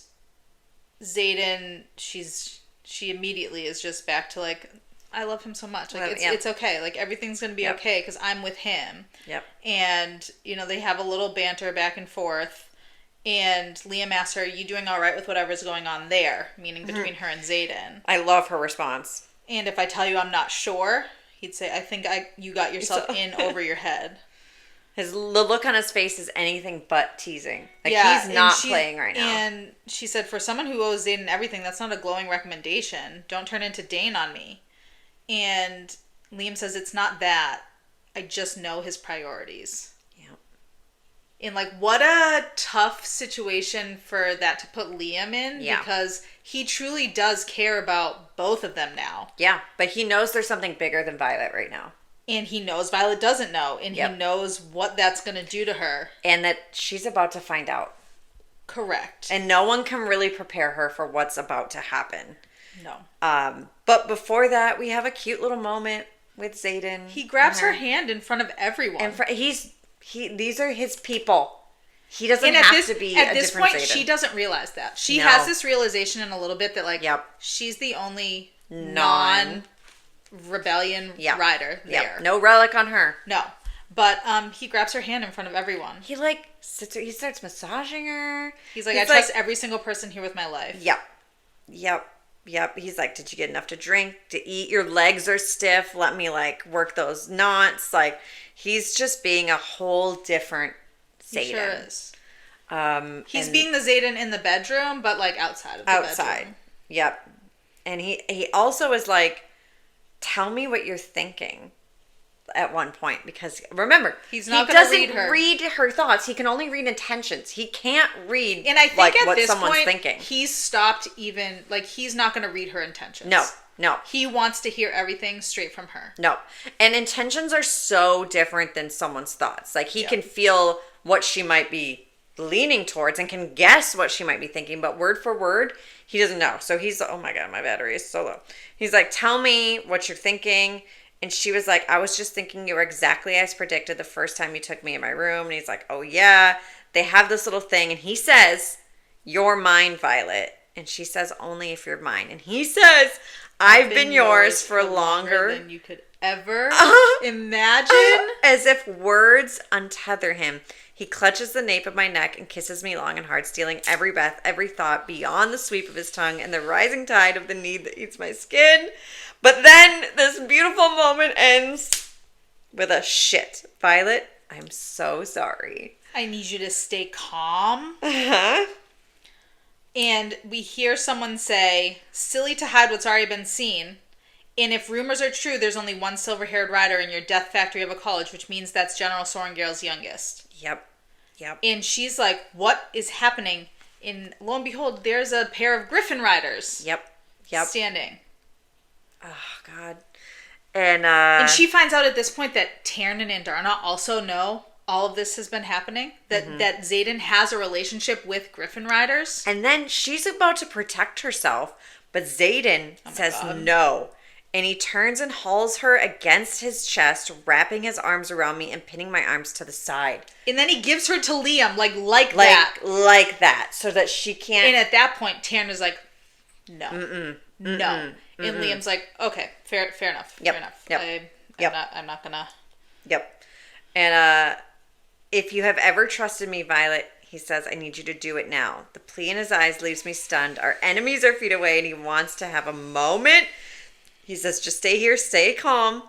Xaden, she immediately is just back to I love him so much. It's okay. Everything's going to be okay because I'm with him. Yep. And, they have a little banter back and forth. And Liam asks her, are you doing all right with whatever's going on there? Meaning between her and Xaden. I love her response. And if I tell you I'm not sure, he'd say, I think you got yourself in over your head. The look on his face is anything but teasing. He's not playing right now. And she said, for someone who owes Xaden everything, that's not a glowing recommendation. Don't turn into Dain on me. And Liam says, it's not that. I just know his priorities. Yeah. And what a tough situation for that to put Liam in. Yeah. Because he truly does care about both of them now. Yeah. But he knows there's something bigger than Violet right now. And he knows Violet doesn't know. And he knows what that's going to do to her. And that she's about to find out. Correct. And no one can really prepare her for what's about to happen. No. But before that, we have a cute little moment with Xaden. He grabs her hand in front of everyone. These are his people. He doesn't have to be a different Xaden. At this point, she doesn't realize that. She has this realization in a little bit that she's the only non-rebellion rider there. Yep. No relic on her. No. But he grabs her hand in front of everyone. He sits her, he starts massaging her. He's I trust every single person here with my life. Yep. He's did you get enough to drink, to eat? Your legs are stiff. Let me work those knots. He's just being a whole different Xaden. He sure is. He's being the Xaden in the bedroom, but outside of the bedroom. Yep. And he also is tell me what you're thinking at one point, because remember, he's not going to read her thoughts. He can only read intentions. He can't read and I think at what this someone's point, thinking. He's stopped even he's not going to read her intentions. No. He wants to hear everything straight from her. No. And intentions are so different than someone's thoughts. He can feel what she might be leaning towards and can guess what she might be thinking, but word for word, he doesn't know. So he's, oh my God, my battery is so low. He's tell me what you're thinking. And she was I was just thinking you were exactly as predicted the first time you took me in my room. And he's oh yeah, they have this little thing. And he says, you're mine, Violet. And she says, only if you're mine. And he says, I've been yours for longer than you could ever imagine. As if words untether him. He clutches the nape of my neck and kisses me long and hard, stealing every breath, every thought beyond the sweep of his tongue and the rising tide of the need that eats my skin. But then this beautiful moment ends with a shit. Violet, I'm so sorry. I need you to stay calm. Uh-huh. And we hear someone say, silly to hide what's already been seen. And if rumors are true, there's only one silver-haired rider in your death factory of a college, which means that's General Sorrengail's youngest. Yep. And she's like, what is happening? And lo and behold, there's a pair of griffin riders. Yep. Standing. Oh, God. And she finds out at this point that Tairn and Andarna also know all of this has been happening. That Xaden has a relationship with griffin riders. And then she's about to protect herself, but Xaden says no. And he turns and hauls her against his chest, wrapping his arms around me and pinning my arms to the side. And then he gives her to Liam, like that. Like that, so that she can't... And at that point, Tairn is like, no. No. And Liam's like, okay, fair enough. Yep. Fair enough. Yep. I'm not gonna... Yep. And if you have ever trusted me, Violet, he says, I need you to do it now. The plea in his eyes leaves me stunned. Our enemies are feet away and he wants to have a moment. He says, just stay here, stay calm.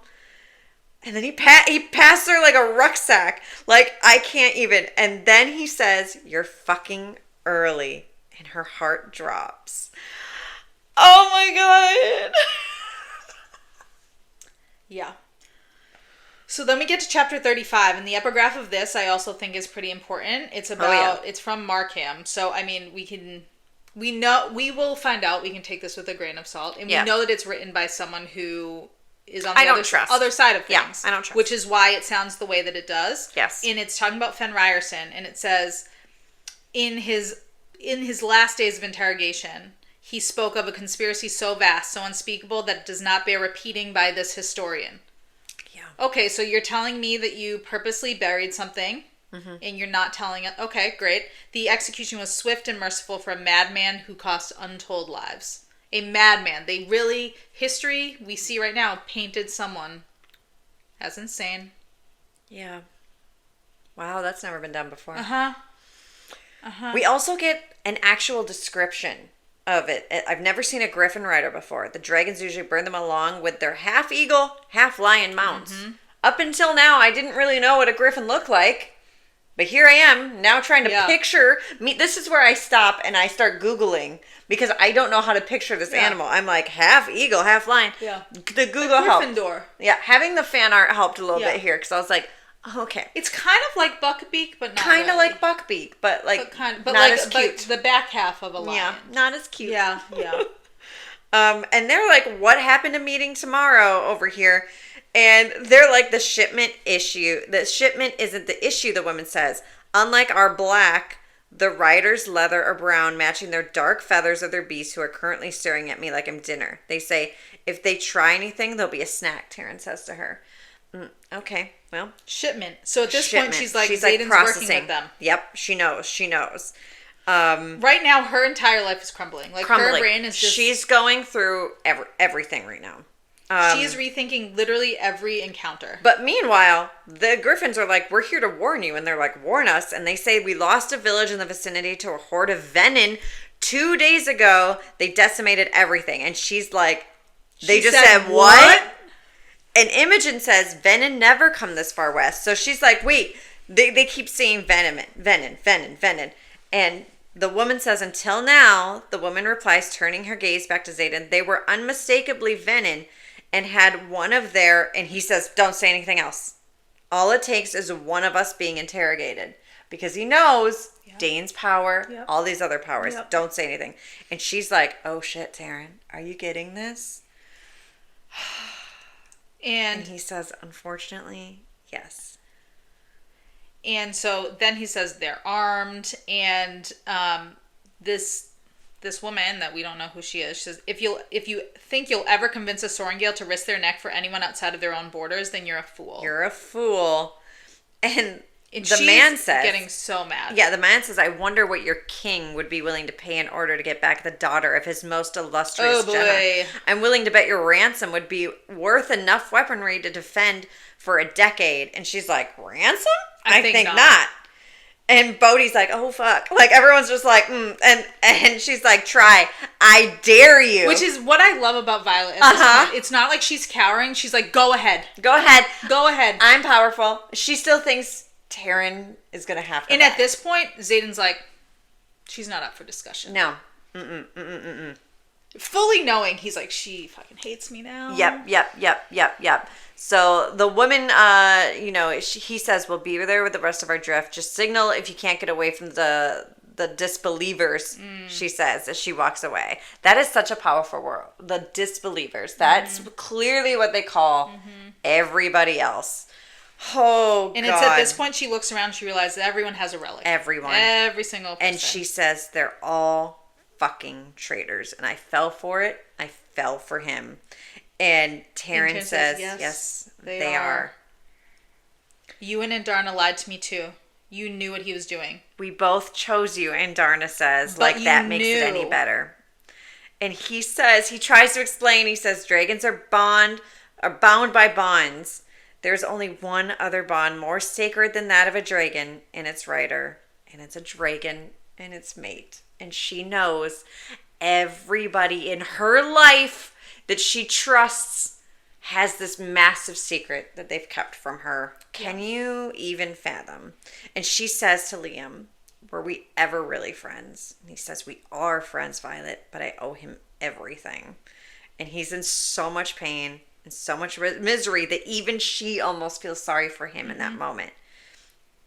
And then he passed her like a rucksack. Like, I can't even. And then he says, you're fucking early. And her heart drops. Oh my God. Yeah. So then we get to chapter 35, and the epigraph of this I also think is pretty important. It's about, it's from Markham. So, I mean, we will find out. We can take this with a grain of salt. And we know that it's written by someone who is on the other side of things. Yeah, I don't trust. Which is why it sounds the way that it does. Yes. And it's talking about Fen Ryerson, and it says, in his last days of interrogation, he spoke of a conspiracy so vast, so unspeakable, that it does not bear repeating by this historian. Yeah. Okay, so you're telling me that you purposely buried something, and you're not telling it. Okay, great. The execution was swift and merciful for a madman who cost untold lives. A madman. They really, history we see right now, painted someone as insane. Yeah. Wow, that's never been done before. Uh-huh. We also get an actual description of it. I've never seen a griffin rider before. The dragons usually burn them along with their half eagle, half lion mounts. Up until now, I didn't really know what a griffin looked like. But here I am, now trying to picture me. This is where I stop and I start Googling because I don't know how to picture this animal. I'm like, half eagle, half lion. Yeah. The Google helped. Gryffindor. Yeah, having the fan art helped a little bit here because I was like, okay. It's kind of like Buckbeak, but not kind of really. like Buckbeak, but like but not like, as cute. But the back half of a lion. Yeah, not as cute. Yeah. And they're like, what happened to meeting tomorrow over here? And they're like, the shipment issue. The shipment isn't the issue, the woman says. Unlike our black, the rider's leather are brown, matching their dark feathers of their beasts who are currently staring at me like I'm dinner. They say, if they try anything, there'll be a snack, Tairn says to her. Okay, well. Shipment. So at this point, she's like Xaden's working with them. Yep, she knows. Right now, her entire life is crumbling. Like, her brain is just... She's going through everything right now. She's rethinking literally every encounter. But meanwhile, the Griffins are like, we're here to warn you. And they're like, warn us. And they say, we lost a village in the vicinity to a horde of Venin 2 days ago. They decimated everything. And she's like, they just said what? And Imogen says, Venin never come this far west. So she's like, wait, they keep saying Venin. And the woman says, until now, the woman replies, turning her gaze back to Xaden, they were unmistakably Venin. And had one of their, and he says, don't say anything else. All it takes is one of us being interrogated. Because he knows Dain's power, all these other powers. Don't say anything. And she's like, oh shit, Tairn, are you getting this? And he says, unfortunately, yes. And so then he says they're armed. And this woman that we don't know who she is, she says, if you think you'll ever convince a Sorrengail to risk their neck for anyone outside of their own borders, then you're a fool. You're a fool. And the man says, getting so mad. Yeah, the man says, I wonder what your king would be willing to pay in order to get back the daughter of his most illustrious general. I'm willing to bet your ransom would be worth enough weaponry to defend for a decade. And she's like, ransom? I think not. And Bodhi's like, oh, fuck. Like, everyone's just like, And she's like, try. I dare you. Which is what I love about Violet at this point. It's not like she's cowering. She's like, go ahead. Go ahead. Go ahead. I'm powerful. She still thinks Tairn is going to have her And back. at this point, Xaden's like, she's not up for discussion. No. Fully knowing, he's like, she fucking hates me now. Yep. So the woman, he says, we'll be there with the rest of our drift. Just signal if you can't get away from the disbelievers, she says, as she walks away. That is such a powerful word. The disbelievers. That's clearly what they call everybody else. Oh, and God. It's at this point she looks around, she realizes that everyone has a relic. Everyone. Every single person. And she says they're all fucking traitors. And I fell for it. I fell for him. And Tairn says, yes, they are. You and Andarna lied to me too. You knew what he was doing. We both chose you, Andarna says. But like that makes it any better. And he says, he tries to explain, he says, dragons are bound by bonds. There's only one other bond more sacred than that of a dragon, and its rider, and it's a dragon, and its mate. And she knows everybody in her life that she trusts has this massive secret that they've kept from her. Can you even fathom? And she says to Liam, were we ever really friends? And he says, we are friends, Violet, but I owe him everything. And he's in so much pain and so much misery that even she almost feels sorry for him in that moment.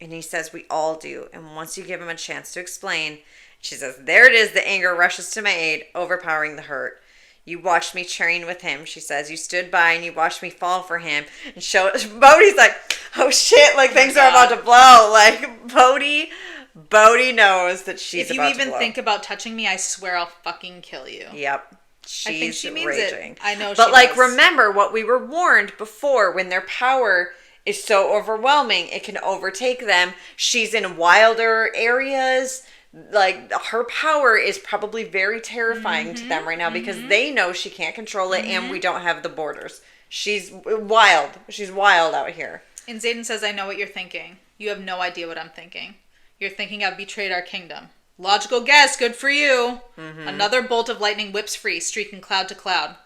And he says, we all do. And once you give him a chance to explain, she says, there it is. The anger rushes to my aid, overpowering the hurt. You watched me train with him, she says. You stood by and you watched me fall for him. And Bodhi's like, oh shit, like things are about to blow. Like, Bodhi knows that she's about to blow. If you even think about touching me, I swear I'll fucking kill you. Yep. She's I think she means raging. it. I know but she like, does. remember what we were warned before, when their power is so overwhelming, it can overtake them. She's in wilder areas. Like, her power is probably very terrifying to them right now because they know she can't control it and we don't have the borders. She's wild. She's wild out here. And Xaden says, I know what you're thinking. You have no idea what I'm thinking. You're thinking I've betrayed our kingdom. Logical guess. Good for you. Another bolt of lightning whips free, streaking cloud to cloud.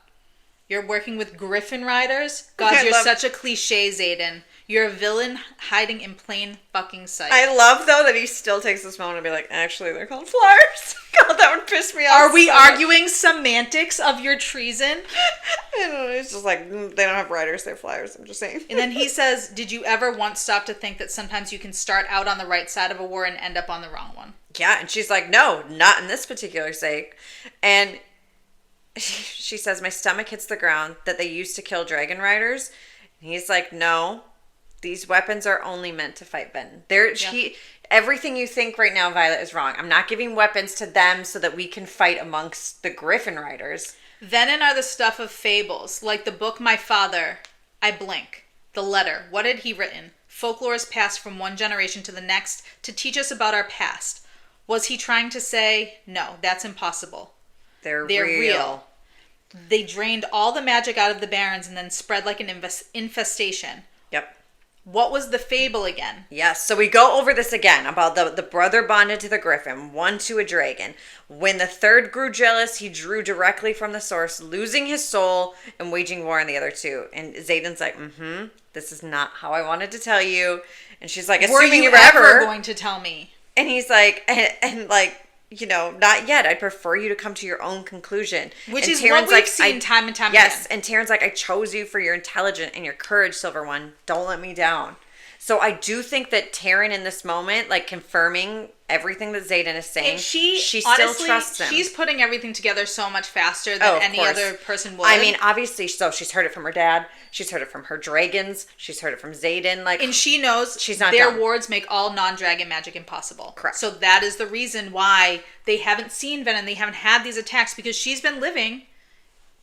You're working with griffin riders? God, you're such a cliche, Xaden. You're a villain hiding in plain fucking sight. I love, though, that he still takes this moment to be like, actually, they're called flowers. God, that would piss me off. Are we arguing semantics of your treason? I don't know. It's just like, they don't have riders, they're flyers. I'm just saying. And then he says, did you ever once stop to think that sometimes you can start out on the right side of a war and end up on the wrong one? Yeah, and she's like, no, not in this particular sake. And she says, my stomach hits the ground that they used to kill dragon riders. And he's like, no. These weapons are only meant to fight Ben. Everything you think right now, Violet, is wrong. I'm not giving weapons to them so that we can fight amongst the Griffin Riders. Venin are the stuff of fables, like the book My Father. I blink. The letter. What had he written? Folklore is passed from one generation to the next to teach us about our past. Was he trying to say, no, that's impossible? They're real. They drained all the magic out of the barons and then spread like an infestation. Yep. What was the fable again? Yes, so we go over this again about the brother bonded to the griffin, one to a dragon. When the third grew jealous, he drew directly from the source, losing his soul and waging war on the other two. And Xaden's like, this is not how I wanted to tell you. And she's like, assuming you were ever going to tell me? And he's like, and like, not yet. I'd prefer you to come to your own conclusion. Which is what we've seen time and time again. Yes, and Tairn's like, I chose you for your intelligence and your courage, Silver One. Don't let me down. So I do think that Tairn in this moment, like confirming everything that Xaden is saying, she honestly, still trusts him. She's putting everything together so much faster than any other person would. I mean, obviously, so she's heard it from her dad. She's heard it from her dragons. She's heard it from Xaden. Like, and she knows she's not their dumb. Wards make all non-dragon magic impossible. Correct. So that is the reason why they haven't seen Venom. They haven't had these attacks because she's been living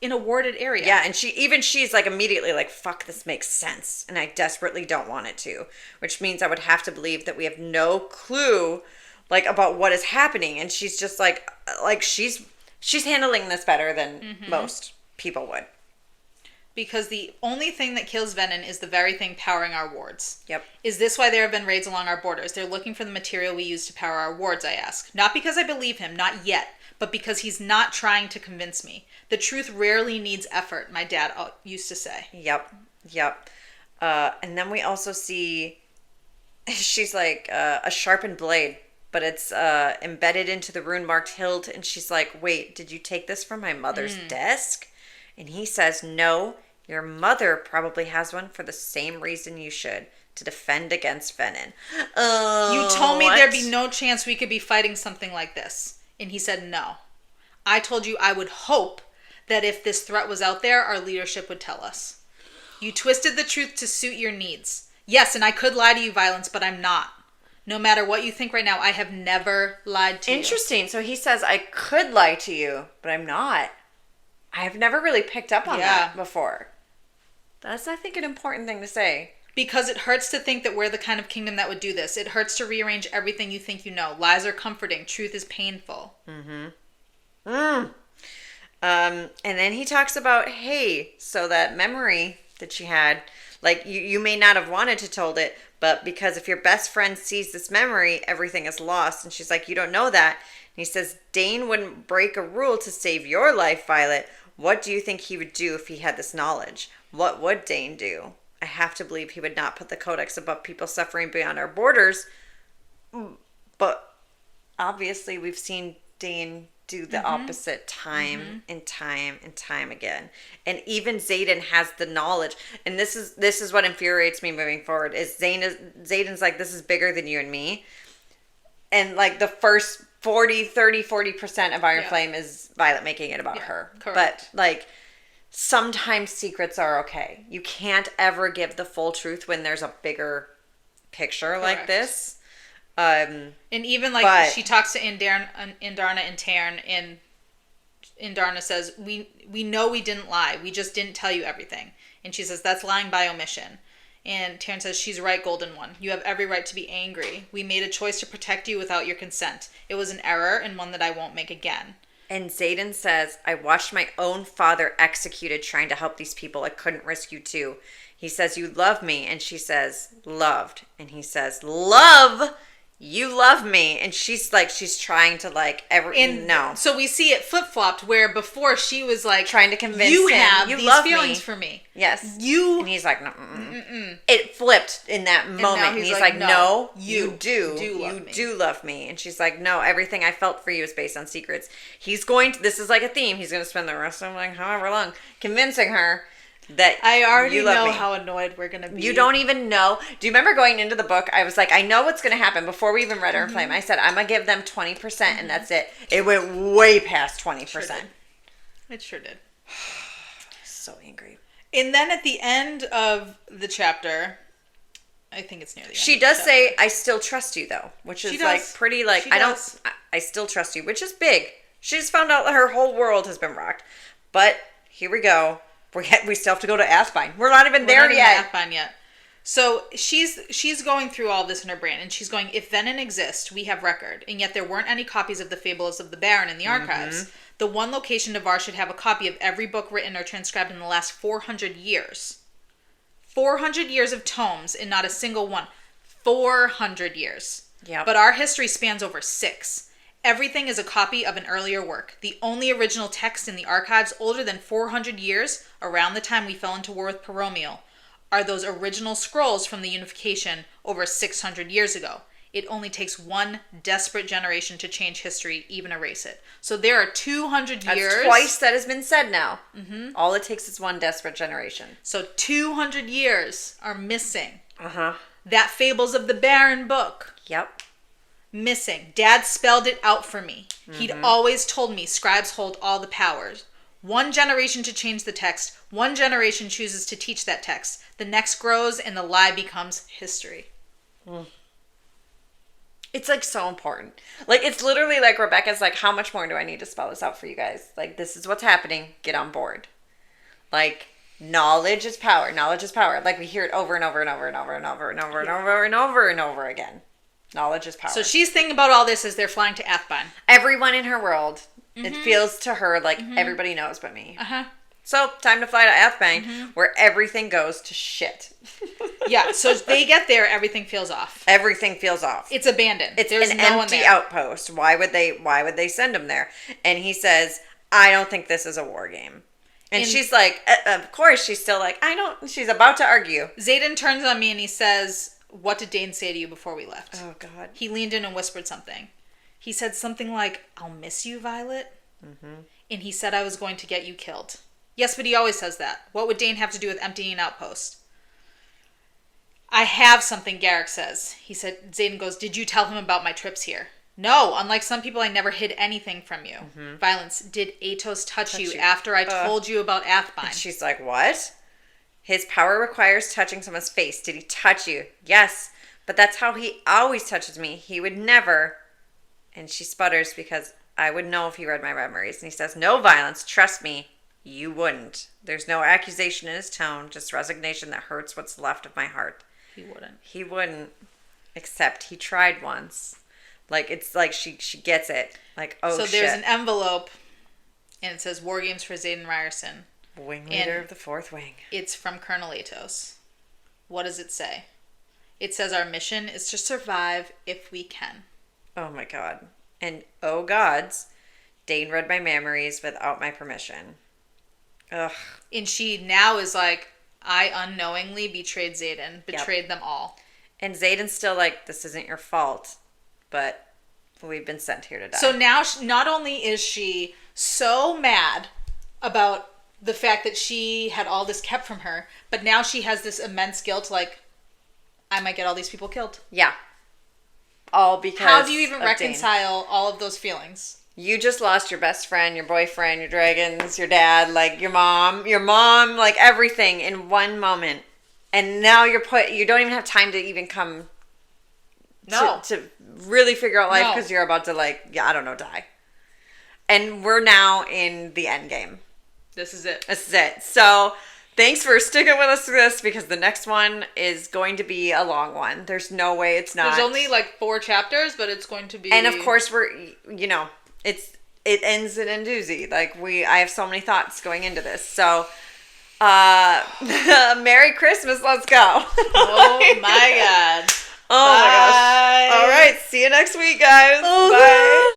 in a warded area. Yeah, and she's like immediately like, fuck, this makes sense. And I desperately don't want it to. Which means I would have to believe that we have no clue like about what is happening. And she's just like she's handling this better than most people would. Because the only thing that kills Venom is the very thing powering our wards. Yep. Is this why there have been raids along our borders? They're looking for the material we use to power our wards, I ask. Not because I believe him, not yet, but because he's not trying to convince me. The truth rarely needs effort, my dad used to say. Yep. And then we also see she's like, a sharpened blade, but it's embedded into the rune-marked hilt. And she's like, wait, did you take this from my mother's desk? And he says, no, your mother probably has one for the same reason you should, to defend against venom. You told me there'd be no chance we could be fighting something like this. And he said, no. I told you I would hope that if this threat was out there, our leadership would tell us. You twisted the truth to suit your needs. Yes, and I could lie to you, Violence, but I'm not. No matter what you think right now, I have never lied to you. Interesting. So he says, I could lie to you, but I'm not. I've never really picked up on that before. That's, I think, an important thing to say. Because it hurts to think that we're the kind of kingdom that would do this. It hurts to rearrange everything you think you know. Lies are comforting. Truth is painful. And then he talks about, hey, so that memory that she had, like, you may not have wanted to told it, but because if your best friend sees this memory, everything is lost. And she's like, you don't know that. And he says, Dain wouldn't break a rule to save your life, Violet. What do you think he would do if he had this knowledge? What would Dain do? I have to believe he would not put the Codex above people suffering beyond our borders. But obviously we've seen Dain do the opposite time and time and time again. And even Xaden has the knowledge. And this is what infuriates me moving forward, is Xaden's like, this is bigger than you and me. And like the first 40% of Iron Flame is Violet making it about her. Correct. But like, sometimes secrets are okay. You can't ever give the full truth when there's a bigger picture like this. And even like she talks to Andarna and Tairn, and Andarna says, we know we didn't lie. We just didn't tell you everything. And she says, that's lying by omission. And Tairn says, she's right, Golden One. You have every right to be angry. We made a choice to protect you without your consent. It was an error and one that I won't make again. And Xaden says, I watched my own father executed trying to help these people. I couldn't risk you too. He says, you love me. And she says, loved. And he says, love? You love me. And she's like, she's trying to like, no. So we see it flip-flopped, where before she was like, trying to convince you him, have you these love feelings me. for me. Yes. And he's like, no. It flipped in that moment. And he's like, no, you do love me. And she's like, no, everything I felt for you is based on secrets. This is like a theme. He's going to spend the rest of like however long convincing her that I already you love know me. how annoyed we're going to be. You don't even know. Do you remember going into the book? I was like, I know what's going to happen. Before we even read Iron Flame, I said, I'm going to give them 20% and that's it. It went way past 20%. It sure did. So angry. And then at the end of the chapter, I think it's near the end. She does say, I still trust you though, which is like pretty like, I still trust you, which is big. She just found out that her whole world has been rocked. But here we go. We still have to go to Aspine. We're not even there yet. Aspine yet. So she's going through all this in her brain, and she's going, if Venom exists, we have record, and yet there weren't any copies of the Fables of the Baron in the archives. The one location Navarre should have a copy of every book written or transcribed in the last 400 years. 400 years of tomes, and not a single one. 400 years. Yeah. But our history spans over 6. Everything is a copy of an earlier work. The only original text in the archives older than 400 years, around the time we fell into war with Poromiel, are those original scrolls from the unification over 600 years ago. It only takes one desperate generation to change history, even erase it. So there are 200 years. That's twice that has been said now. All it takes is one desperate generation. So 200 years are missing. That Fables of the Baron book. Yep. Missing. Dad spelled it out for me. He'd always told me scribes hold all the powers. One generation to change the text. One generation chooses to teach that text. The next grows and the lie becomes history. It's like so important. Like it's literally like Rebecca's like, how much more do I need to spell this out for you guys? Like this is what's happening. Get on board. Like knowledge is power. Knowledge is power. Like we hear it over and over and over and over and over and over and over and over and over again. Knowledge is power. So she's thinking about all this as they're flying to Athbine. Everyone in her world, it feels to her like everybody knows but me. So, time to fly to Athbine, where everything goes to shit. Yeah, so they get there, everything feels off. Everything feels off. It's abandoned. There's an empty outpost. Why would they send him there? And he says, I don't think this is a war game. And she's like, of course, she's still like, she's about to argue. Xaden turns on me and he says, what did Dain say to you before we left? Oh, God. He leaned in and whispered something. He said something like, I'll miss you, Violet. Mm-hmm. And he said I was going to get you killed. Yes, but he always says that. What would Dain have to do with emptying an outpost? I have something, Garrick says. He said, Xaden goes, did you tell him about my trips here? No, unlike some people, I never hid anything from you. Mm-hmm. Violence, did Atos touch you after I told you about Athbine? And she's like, what? His power requires touching someone's face. Did he touch you? Yes, but that's how he always touches me. He would never. And she sputters because I would know if he read my memories. And he says, no, Violence, trust me, you wouldn't. There's no accusation in his tone, just resignation that hurts what's left of my heart. He wouldn't. He wouldn't, except he tried once. Like, it's like she gets it. Like, oh, so there's an envelope, and it says War Games for Xaden Ryerson. Wing leader of the 4th Wing. It's from Colonel Atos. What does it say? It says our mission is to survive if we can. Oh my God. And oh gods, Dain read my memories without my permission. Ugh. And she now is like, I unknowingly betrayed Xaden. Betrayed them all. And Xaden's still like, this isn't your fault. But we've been sent here to die. So now, not only is she so mad about the fact that she had all this kept from her, but now she has this immense guilt, like, I might get all these people killed. Yeah. All because how do you even reconcile all of those feelings? You just lost your best friend, your boyfriend, your dragons, your dad, like your mom, like everything in one moment. And now you don't even have time to even come to really figure out life because you're about to die. And we're now in the end game. This is it. So thanks for sticking with us through this because the next one is going to be a long one. There's no way it's not. There's only like 4 chapters, but it's going to be. And of course it ends in a doozy. Like I have so many thoughts going into this. So Merry Christmas. Let's go. Oh my God. Oh my gosh. All right. See you next week, guys. Bye.